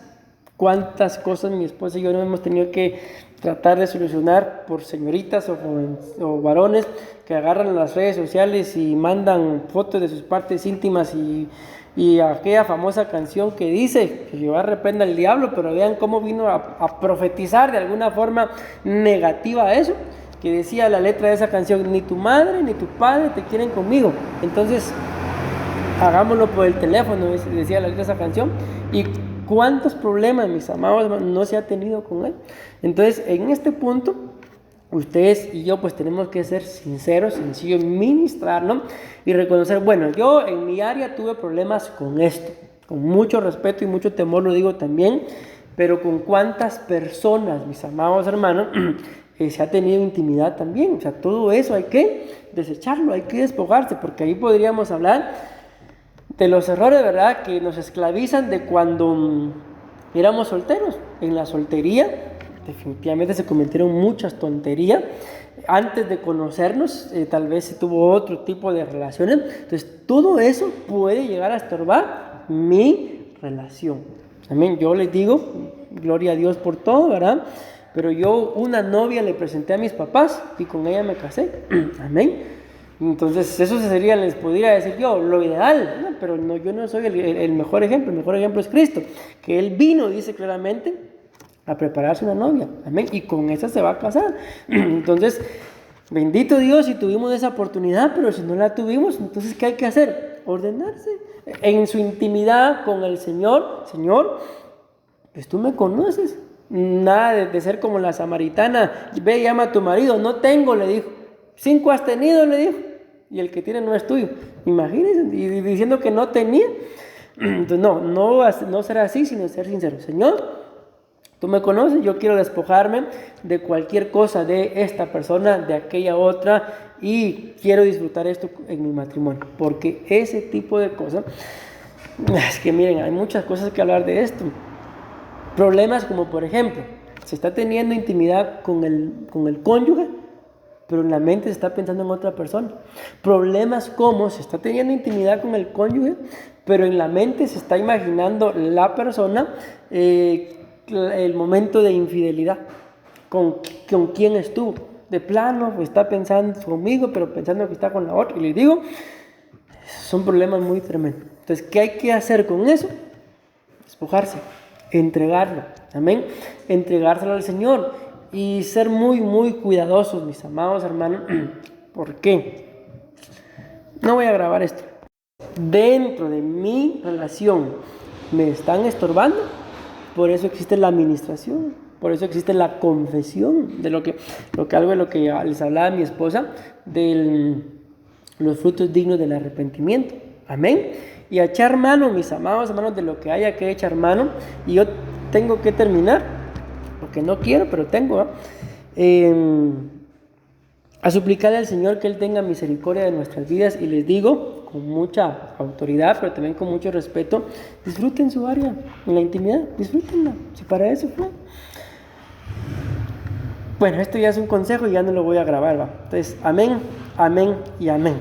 Cuántas cosas mi esposa y yo no hemos tenido que tratar de solucionar por señoritas o varones que agarran las redes sociales y mandan fotos de sus partes íntimas y aquella famosa canción que dice que Jehová reprenda al diablo, pero vean cómo vino a profetizar de alguna forma negativa a eso, que decía la letra de esa canción, ni tu madre ni tu padre te quieren conmigo, entonces hagámoslo por el teléfono, decía la letra de esa canción. Y cuántos problemas, mis amados, no se ha tenido con él. Entonces, en este punto, ustedes y yo pues tenemos que ser sinceros, sencillos, ministrar, ¿no? Y reconocer, bueno, yo en mi área tuve problemas con esto, con mucho respeto y mucho temor lo digo también, pero con cuántas personas, mis amados hermanos, se ha tenido intimidad también. O sea, todo eso hay que desecharlo, hay que despojarse, porque ahí podríamos hablar de los errores, ¿verdad?, que nos esclavizan de cuando éramos solteros. En la soltería, definitivamente se cometieron muchas tonterías antes de conocernos, tal vez se tuvo otro tipo de relaciones. Entonces todo eso puede llegar a estorbar mi relación. Amén. Yo les digo, gloria a Dios por todo, ¿verdad? Pero yo una novia le presenté a mis papás y con ella me casé. Amén. Entonces eso sería, les podría decir yo, lo ideal, ¿no? Pero no, yo no soy el mejor ejemplo. El mejor ejemplo es Cristo, que Él vino, dice claramente, a prepararse una novia. Amén. Y con esa se va a casar. Entonces, bendito Dios si tuvimos esa oportunidad, pero si no la tuvimos, entonces ¿qué hay que hacer? Ordenarse en su intimidad con el Señor. Señor, pues tú me conoces. Nada de ser como la samaritana. Ve y llama a tu marido. No tengo, le dijo. 5 has tenido, le dijo. Y el que tiene no es tuyo. Imagínense. Y diciendo que no tenía. Entonces no será así, sino ser sincero. Señor, tú me conoces, yo quiero despojarme de cualquier cosa de esta persona, de aquella otra, y quiero disfrutar esto en mi matrimonio. Porque ese tipo de cosas, es que miren, hay muchas cosas que hablar de esto. Problemas como, por ejemplo, se está teniendo intimidad con el cónyuge, pero en la mente se está pensando en otra persona. Problemas como se está teniendo intimidad con el cónyuge, pero en la mente se está imaginando la persona, el momento de infidelidad, con quién estuvo. De plano, pues está pensando conmigo, pero pensando que está con la otra. Y les digo, son problemas muy tremendos. Entonces, ¿qué hay que hacer con eso? Despojarse, entregarlo, amén, entregárselo al Señor y ser muy, muy cuidadosos, mis amados hermanos. ¿Por qué? No voy a grabar esto. Dentro de mi relación me están estorbando, por eso existe la administración, por eso existe la confesión, de lo que les hablaba mi esposa, de los frutos dignos del arrepentimiento, amén. Y a echar mano, mis amados hermanos, de lo que haya que echar mano. Y yo tengo que terminar, porque no quiero, pero tengo, a suplicarle al Señor que Él tenga misericordia de nuestras vidas. Y les digo, con mucha autoridad, pero también con mucho respeto, disfruten su área en la intimidad, disfrútenla, si para eso fue. Bueno, esto ya es un consejo y ya no lo voy a grabar, ¿va? Entonces, amén, amén y amén.